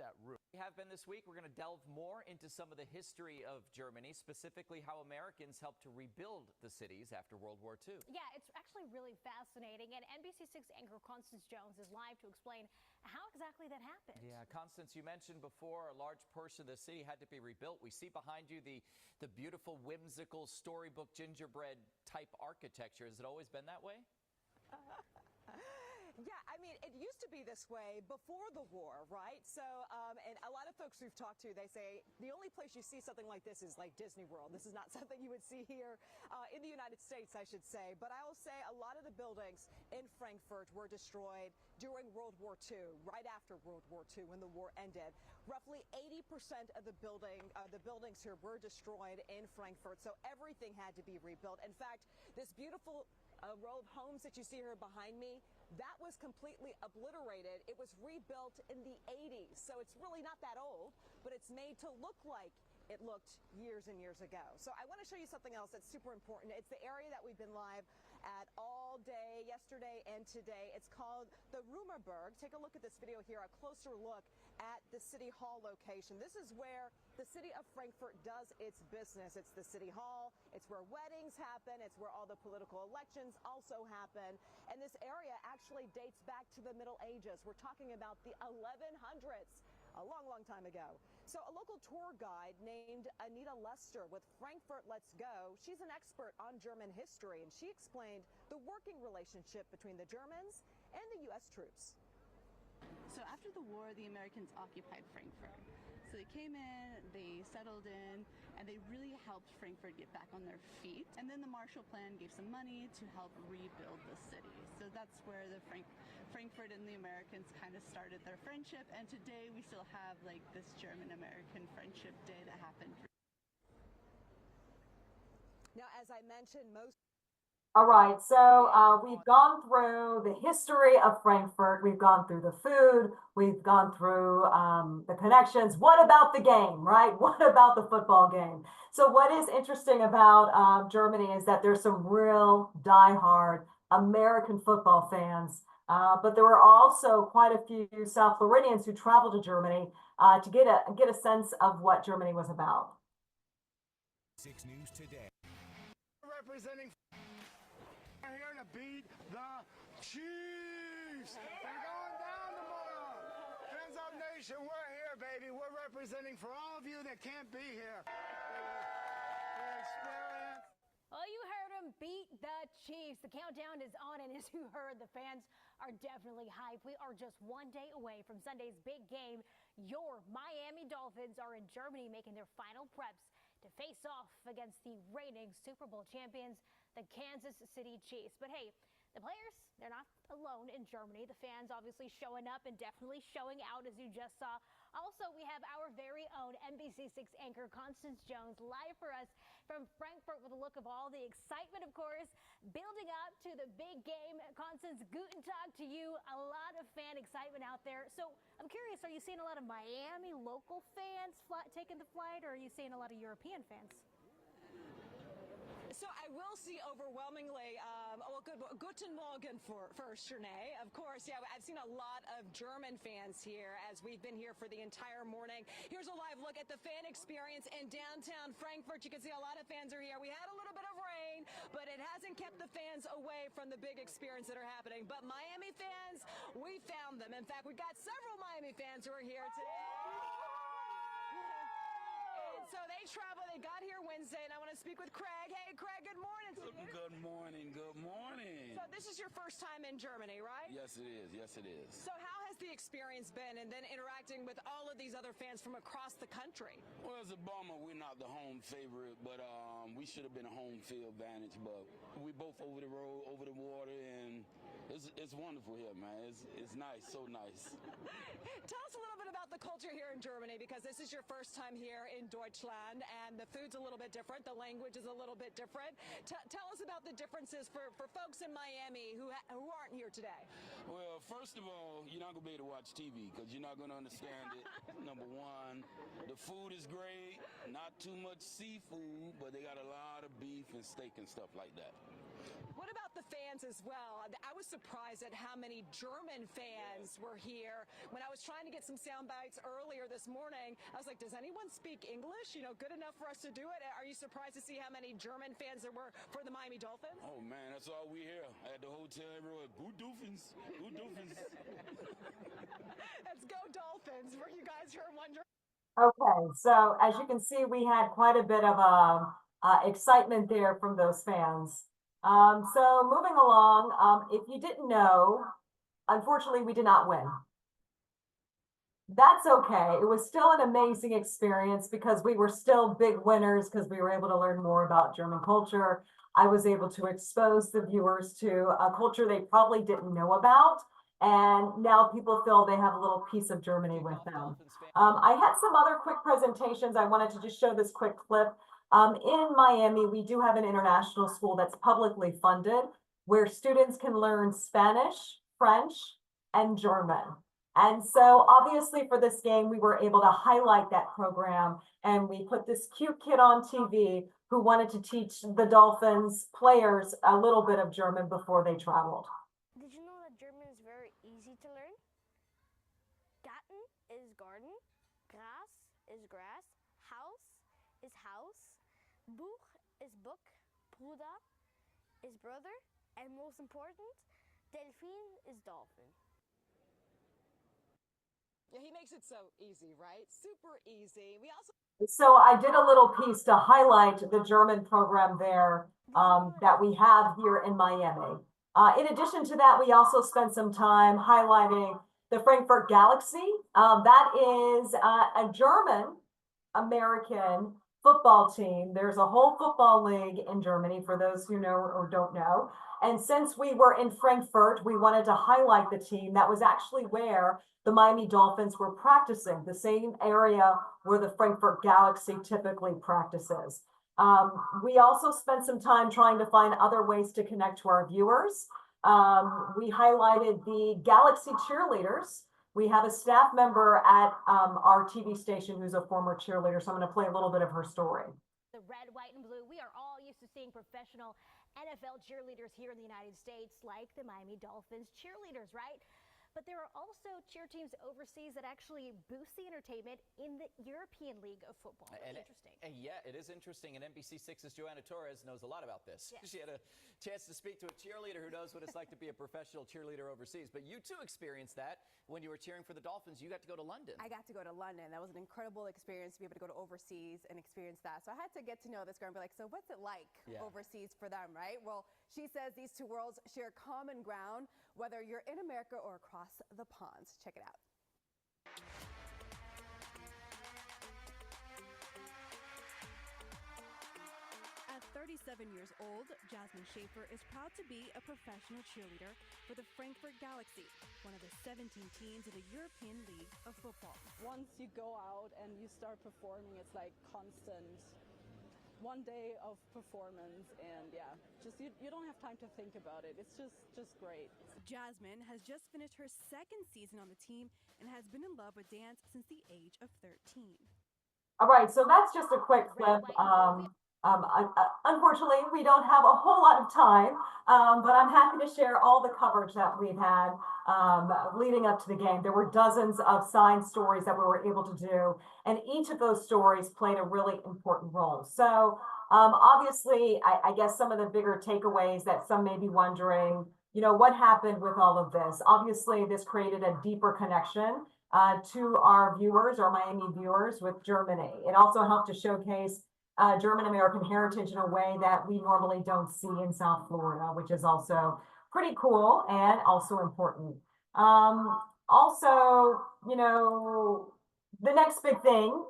that roof. We have been this week. We're going to delve more into some of the history of Germany, specifically how Americans helped to rebuild the cities after World War II. Yeah, it's actually really fascinating. And NBC6 anchor Constance Jones is live to explain how exactly that happened. Yeah, Constance, you mentioned before a large portion of the city had to be rebuilt. We see behind you the beautiful, whimsical, storybook gingerbread type architecture. Has it always been that way? Yeah, I mean, it used to be this way before the war, right? So, and a lot of folks we've talked to, they say the only place you see something like this is like Disney World. This is not something you would see here in the United States, I should say. But I will say a lot of the buildings in Frankfurt were destroyed during World War II, right after World War II, when the war ended. Roughly 80% of the buildings here were destroyed in Frankfurt, so everything had to be rebuilt. In fact, this beautiful row of homes that you see here behind me, that was completely obliterated. It was rebuilt in the 80s, so it's really not that old, but it's made to look like it looked years and years ago. So I want to show you something else that's super important. It's the area that we've been live at all day, yesterday and today. It's called the Römerberg. Take a look at this video here, a closer look at the City Hall location. This is where the city of Frankfurt does its business. It's the City Hall. It's where weddings happen. It's where all the political elections also happen. And this area actually dates back to the Middle Ages. We're talking about the 1100s. a long, long time ago. So a local tour guide named Anita Lester with Frankfurt Let's Go, she's an expert on German history, and she explained the working relationship between the Germans and the U.S. troops. So after the war, the Americans occupied Frankfurt. So they came in, they settled in, and they really helped Frankfurt get back on their feet. And then the Marshall Plan gave some money to help rebuild the city. So that's where the Frankfurt and the Americans kind of started their friendship. And today we still have like this German-American Friendship Day that happened. Now, as I mentioned, most All right, so we've gone through the history of Frankfurt. We've gone through the food. We've gone through the connections. What about the game, right? What about the football game? So what is interesting about Germany is that there's some real diehard American football fans, but there were also quite a few South Floridians who traveled to Germany to get a sense of what Germany was about. 6 News Today. Representing here to beat the Chiefs. They're going down tomorrow. Hands up nation, we're here, baby. We're representing for all of you that can't be here. Well, you heard him, beat the Chiefs. The countdown is on, and as you heard, the fans are definitely hyped. We are just one day away from Sunday's big game. Your Miami Dolphins are in Germany making their final preps to face off against the reigning Super Bowl champions, the Kansas City Chiefs. But hey, the players, they're not alone in Germany. The fans obviously showing up and definitely showing out, as you just saw. Also, we have our very own NBC6 anchor, Constance Jones, live for us from Frankfurt with a look of all the excitement, of course, building up to the big game. Constance, guten Tag to you. A lot of fan excitement out there. So I'm curious, are you seeing a lot of Miami local fans taking the flight, or are you seeing a lot of European fans? So I will see overwhelmingly, guten Morgen first, Renee. Of course, yeah, I've seen a lot of German fans here as we've been here for the entire morning. Here's a live look at the fan experience in downtown Frankfurt. You can see a lot of fans are here. We had a little bit of rain, but it hasn't kept the fans away from the big experience that are happening. But Miami fans, we found them. In fact, we got several Miami fans who are here today. So they traveled, they got here Wednesday, and I want to speak with Craig. Hey, Craig, good morning to you. Good morning, good morning. So this is your first time in Germany, right? Yes, it is, yes, it is. So how has the experience been, and then interacting with all of these other fans from across the country? Well, it's a bummer we're not the home favorite, but we should have been a home field advantage, but we both over the road, over the water, and it's wonderful here, man. It's nice, so nice. Tell us a little bit about the culture here in Germany, because this is your first time here in Deutschland, and the food's a little bit different, the language is a little bit different. Tell us about the differences for folks in Miami who aren't here today. Well, first of all, you're not going to be able to watch TV because you're not going to understand it, number one. The food is great, not too much seafood, but they got a lot of beef and steak and stuff like that. What about the fans as well? I was surprised at how many German fans were here. When I was trying to get some sound bites earlier this morning, I was like, does anyone speak English? You know, good enough for us to do it? Are you surprised to see how many German fans there were for the Miami Dolphins? Oh, man, that's all we hear at the hotel. Everywhere, Good Dolphins, Good Dolphins. Let's go Dolphins. Were you guys here wondering? Okay, so as you can see, we had quite a bit of excitement there from those fans. So moving along, if you didn't know, unfortunately, we did not win. That's okay. It was still an amazing experience because we were still big winners because we were able to learn more about German culture. I was able to expose the viewers to a culture they probably didn't know about. And now people feel they have a little piece of Germany with them. I had some other quick presentations. I wanted to just show this quick clip. In Miami, we do have an international school that's publicly funded where students can learn Spanish, French, and German. And so obviously for this game, we were able to highlight that program, and we put this cute kid on TV who wanted to teach the Dolphins players a little bit of German before they traveled. Did you know that German is very easy to learn? Garten is garden, Gras is grass, Haus is house, Buch is book, Bruder is brother, and most important, Delfin is dolphin. Yeah, he makes makes it so easy, right? Super easy. We also So I did a little piece to highlight the German program there that we have here in Miami. In addition to that, we also spent some time highlighting the Frankfurt Galaxy. That is a German American football team. There's a whole football league in Germany for those who know or don't know. And since we were in Frankfurt, we wanted to highlight the team. That was actually where the Miami Dolphins were practicing, the same area where the Frankfurt Galaxy typically practices. We also spent some time trying to find other ways to connect to our viewers. We highlighted the Galaxy cheerleaders. We have a staff member at our TV station who's a former cheerleader, so I'm going to play a little bit of her story. The red, white, and blue, we are all used to seeing professional NFL cheerleaders here in the United States, like the Miami Dolphins cheerleaders, right? But there are also cheer teams overseas that actually boost the entertainment in the European League of Football. Interesting. And yeah, it is interesting. And NBC6's Joanna Torres knows a lot about this. Yes. She had a chance to speak to a cheerleader who knows what it's like to be a professional cheerleader overseas. But you too experienced that when you were cheering for the Dolphins. You got to go to London. I got to go to London. That was an incredible experience to be able to go to overseas and experience that. So I had to get to know this girl and be like, so what's it like overseas for them, right? Well, she says these two worlds share common ground, whether you're in America or across the ponds. Check it out. At 37 years old, Jasmine Schaefer is proud to be a professional cheerleader for the Frankfurt Galaxy, one of the 17 teams in the European League of Football. Once you go out and you start performing, it's like constant. One day of performance, and just you don't have time to think about it. It's just great. Jasmine has just finished her second season on the team and has been in love with dance since the age of 13. All right, so that's just a quick clip. Unfortunately, we don't have a whole lot of time, but I'm happy to share all the coverage that we've had leading up to the game. There were dozens of signed stories that we were able to do, and each of those stories played a really important role. So obviously, I guess some of the bigger takeaways that some may be wondering, you know, what happened with all of this? Obviously, this created a deeper connection to our viewers, our Miami viewers, with Germany. It also helped to showcase German-American heritage in a way that we normally don't see in South Florida, which is also pretty cool and also important. Also, you know, the next big thing,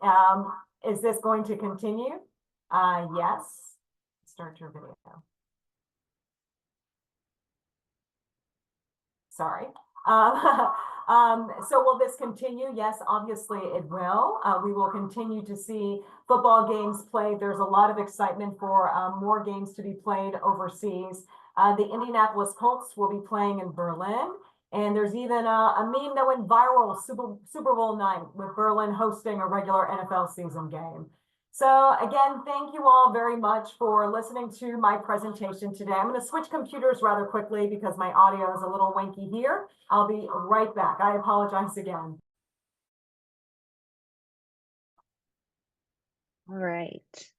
is this going to continue? Yes. Start your video. Sorry. So will this continue? Yes, obviously it will. We will continue to see football games played. There's a lot of excitement for more games to be played overseas. The Indianapolis Colts will be playing in Berlin. And there's even a meme that went viral Super Bowl night with Berlin hosting a regular NFL season game. So again, thank you all very much for listening to my presentation today. I'm going to switch computers rather quickly because my audio is a little wanky here. I'll be right back. I apologize again. All right.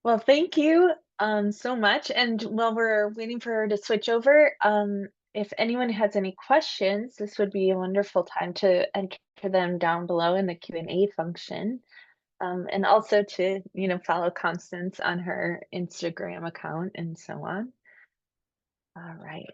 Well, thank you so much. And while we're waiting for her to switch over, if anyone has any questions, this would be a wonderful time to enter them down below in the Q&A function. And also to, you know, follow Constance on her Instagram account and so on. All right.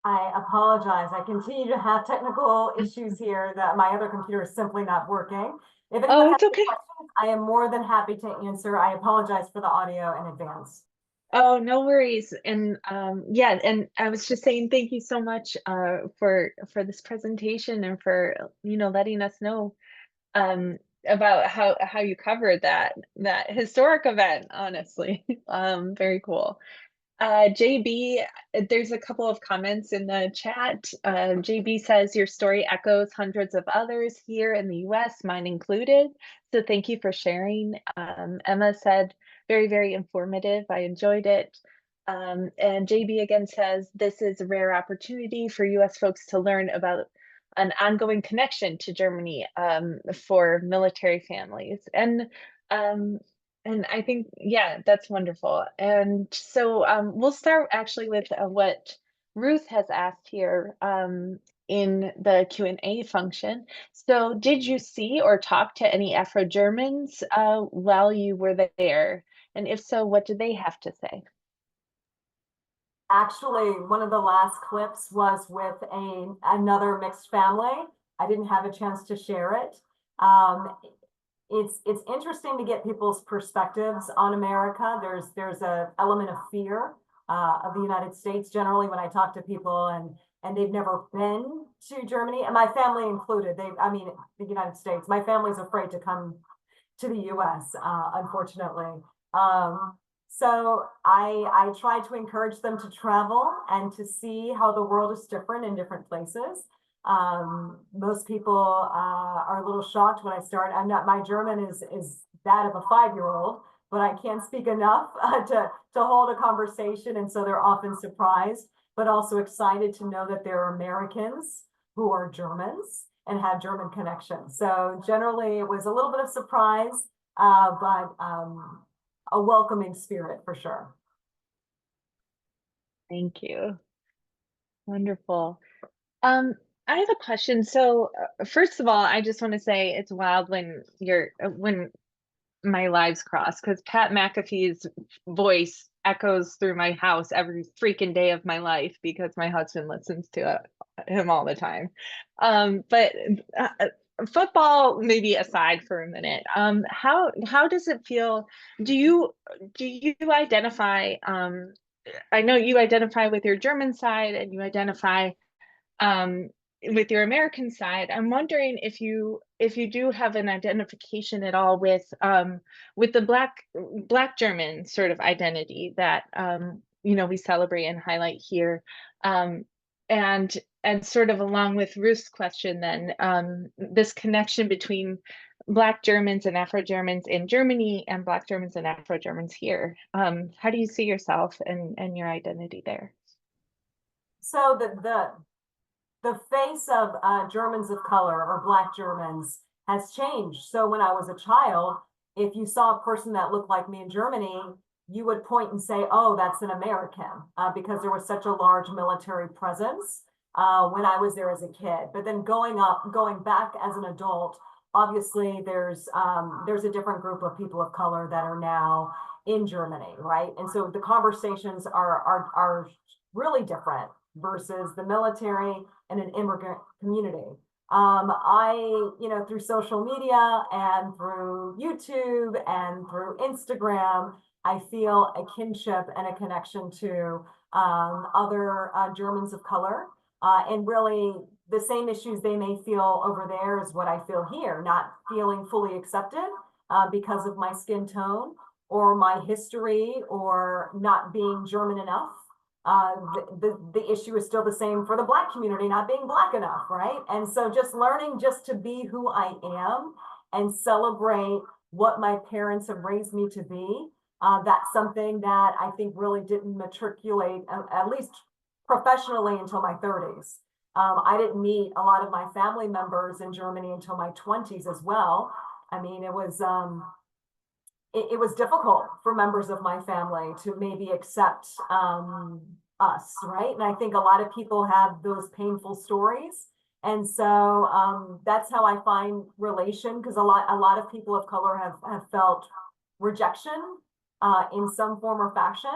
I apologize. I continue to have technical issues here that my other computer is simply not working. If anyone has any questions, I am more than happy to answer. I apologize for the audio in advance. Oh, no worries. And yeah, and I was just saying thank you so much for this presentation and for letting us know about how you covered that historic event, honestly. Very cool. JB, there's a couple of comments in the chat. JB says your story echoes hundreds of others here in the US, mine included. So thank you for sharing. Emma said, very, very informative. I enjoyed it. And JB again says, this is a rare opportunity for US folks to learn about an ongoing connection to Germany for military families. And I think, yeah, that's wonderful. And so we'll start actually with what Ruth has asked here in the Q&A function. So did you see or talk to any Afro-Germans while you were there? And if so, what did they have to say? Actually, one of the last clips was with another mixed family. I didn't have a chance to share it. It's interesting to get people's perspectives on America. There's a element of fear of the United States generally when I talk to people and they've never been to Germany, and my family included. The United States. My family's afraid to come to the US, unfortunately. So I try to encourage them to travel and to see how the world is different in different places. Most people are a little shocked when I start. My German is that of a 5-year-old, but I can't speak enough to hold a conversation. And so they're often surprised, but also excited to know that there are Americans who are Germans and have German connections. So generally it was a little bit of surprise, but a welcoming spirit for sure. Thank you. Wonderful. I have a question. So first of all, I just want to say it's wild when my lives cross, because Pat McAfee's voice echoes through my house every freaking day of my life because my husband listens to him all the time. But football maybe aside for a minute, how does it feel? Do you identify? I know you identify with your German side and you identify with your American side. I'm wondering if you do have an identification at all with the Black German sort of identity that we celebrate and highlight here, and sort of along with Ruth's question, then this connection between Black Germans and Afro-Germans in Germany and Black Germans and Afro-Germans here. How do you see yourself and your identity there? So the face of Germans of color or Black Germans has changed. So when I was a child, if you saw a person that looked like me in Germany, you would point and say, oh, that's an American, because there was such a large military presence when I was there as a kid. But then going back as an adult, obviously there's a different group of people of color that are now in Germany, right? And so the conversations are really different versus the military and an immigrant community. Through social media and through YouTube and through Instagram, I feel a kinship and a connection to other Germans of color, and really the same issues they may feel over there is what I feel here, not feeling fully accepted because of my skin tone or my history or not being German enough. The issue is still the same for the Black community, not being Black enough, right? And so just learning just to be who I am and celebrate what my parents have raised me to be, that's something that I think really didn't matriculate, at least professionally, until my 30s. I didn't meet a lot of my family members in Germany until my 20s as well. I mean, it was difficult for members of my family to maybe accept us, right? And I think a lot of people have those painful stories. And so that's how I find relation, because a lot of people of color have felt rejection in some form or fashion.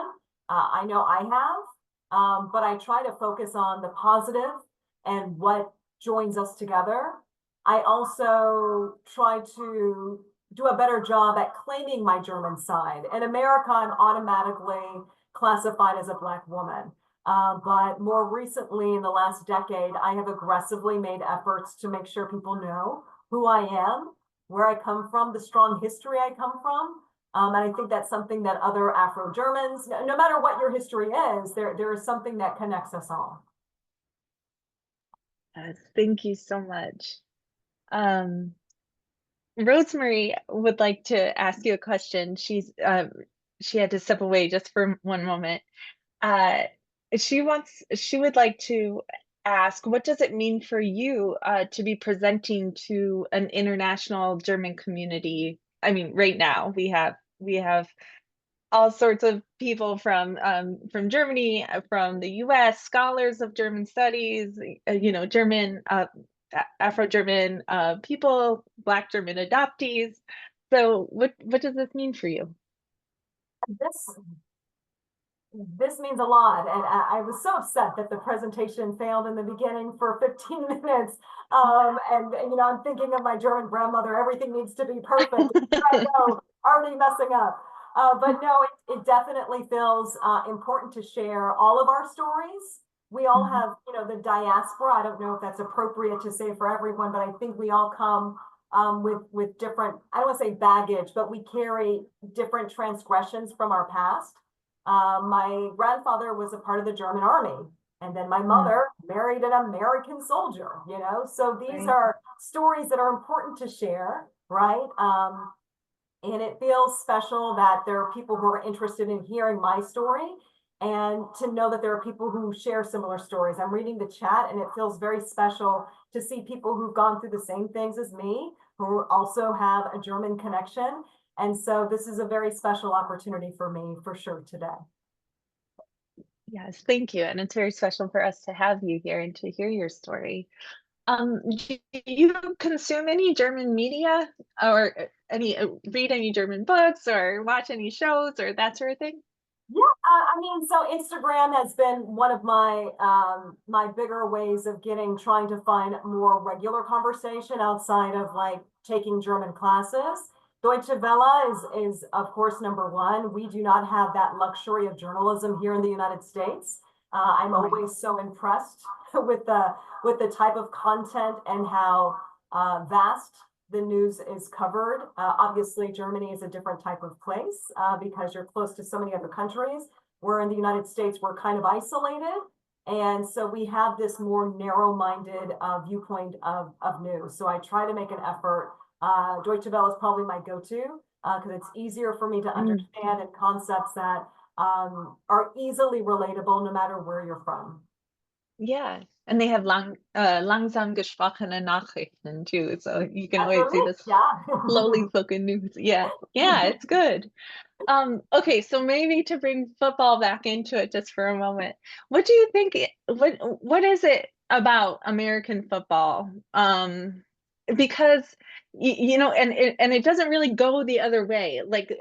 I know I have. but I try to focus on the positive and what joins us together. I also try to do a better job at claiming my German side. In America, I'm automatically classified as a Black woman. But more recently, in the last decade, I have aggressively made efforts to make sure people know who I am, where I come from, the strong history I come from. And I think that's something that other Afro-Germans, no matter what your history is, there is something that connects us all. Yes, thank you so much. Rosemary would like to ask you a question. She had to step away just for one moment. She would like to ask, what does it mean for you to be presenting to an international German community? I mean, right now we have all sorts of people from Germany, from the U.S., scholars of German studies, German, Afro-German people, Black German adoptees. So what does this mean for you? This means a lot, and I was so upset that the presentation failed in the beginning for 15 minutes. And I'm thinking of my German grandmother. Everything needs to be perfect. Here I go, already messing up. But no, it definitely feels important to share all of our stories. We all have, the diaspora. I don't know if that's appropriate to say for everyone, but I think we all come with different, I don't want to say baggage, but we carry different transgressions from our past. My grandfather was a part of the German army, and then my mother married an American soldier, so these are stories that are important to share, right? And it feels special that there are people who are interested in hearing my story, and to know that there are people who share similar stories. I'm reading the chat, and it feels very special to see people who've gone through the same things as me, who also have a German connection. And so this is a very special opportunity for me, for sure, today. Yes, thank you. And it's very special for us to have you here and to hear your story. Do you consume any German media, or read any German books, or watch any shows, or that sort of thing? Yeah, so Instagram has been one of my my bigger ways of trying to find more regular conversation outside of like taking German classes. Deutsche Welle is of course #1. We do not have that luxury of journalism here in the United States. I'm always so impressed with the type of content and how vast the news is covered. Obviously, Germany is a different type of place because you're close to so many other countries. Where in the United States, we're kind of isolated. And so we have this more narrow-minded viewpoint of news. So I try to make an effort. Deutsche Welle is probably my go-to because it's easier for me to understand, and concepts that are easily relatable no matter where you're from. Yeah, and they have langsam gesprochene Nachrichten too, so you can That's always see the yeah. slowly spoken news. Yeah, it's good. Okay, so maybe to bring football back into it just for a moment, what do you think? What is it about American football? Because and it doesn't really go the other way. Like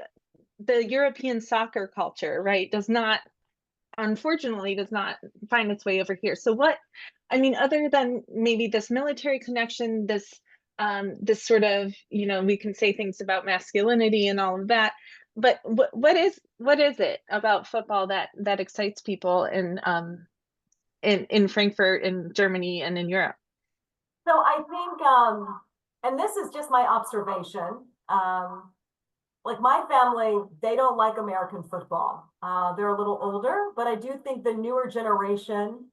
the European soccer culture, right, unfortunately does not find its way over here. So other than maybe this military connection, this sort of, we can say things about masculinity and all of that, but what is it about football that excites people in Frankfurt, in Germany, and in Europe? So I think, and this is just my observation, like my family, they don't like American football. They're a little older, but I do think the newer generation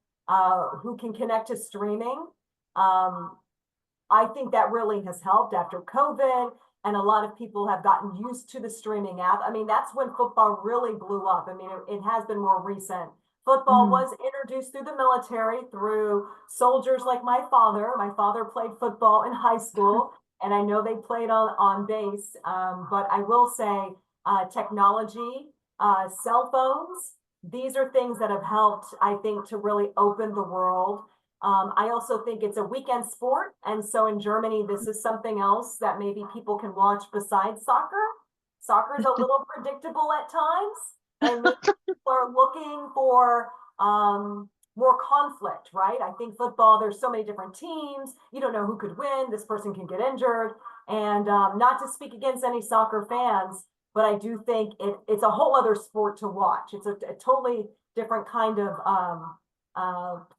who can connect to streaming, I think that really has helped after COVID, and a lot of people have gotten used to the streaming app. That's when football really blew up. It has been more recent. Football was introduced through the military, through soldiers like my father. My father played football in high school, and I know they played on base. But I will say technology, cell phones, these are things that have helped, I think, to really open the world. I also think it's a weekend sport. And so in Germany, this is something else that maybe people can watch besides soccer. Soccer is a little predictable at times. And people are looking for more conflict, right? I think football, there's so many different teams. You don't know who could win. This person can get injured. And not to speak against any soccer fans, but I do think it's a whole other sport to watch. It's a totally different kind of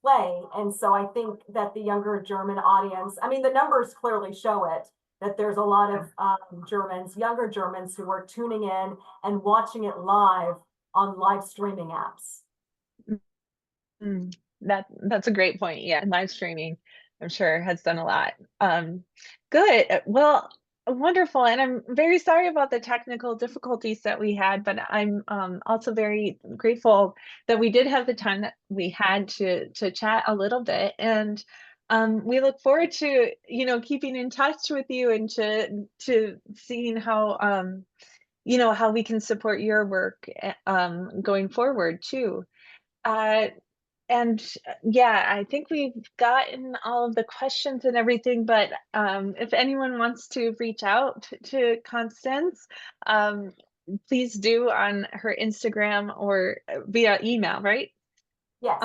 play. And so I think that the younger German audience, I mean, the numbers clearly show it, that there's a lot of younger Germans who are tuning in and watching it live on live streaming apps. That's a great point. Yeah, live streaming, I'm sure, has done a lot. Good. Well, wonderful. And I'm very sorry about the technical difficulties that we had, but I'm also very grateful that we did have the time that we had to chat a little bit. And we look forward to, keeping in touch with you and to seeing how, how we can support your work going forward too. And yeah, I think we've gotten all of the questions and everything, but if anyone wants to reach out to Constance, please do on her Instagram or via email, right? Yes.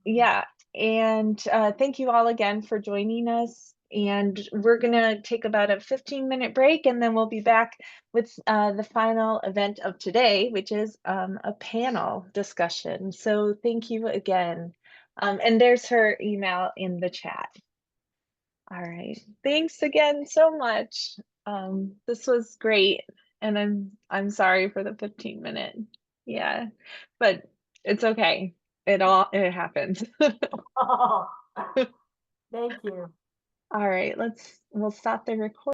Yeah, and thank you all again for joining us. And we're gonna take about a 15-minute break, and then we'll be back with the final event of today, which is a panel discussion. So thank you again. And there's her email in the chat. All right, thanks again so much. This was great, and I'm sorry for the 15-minute. Yeah, but it's okay. It happens. Thank you. All right, we'll stop the recording.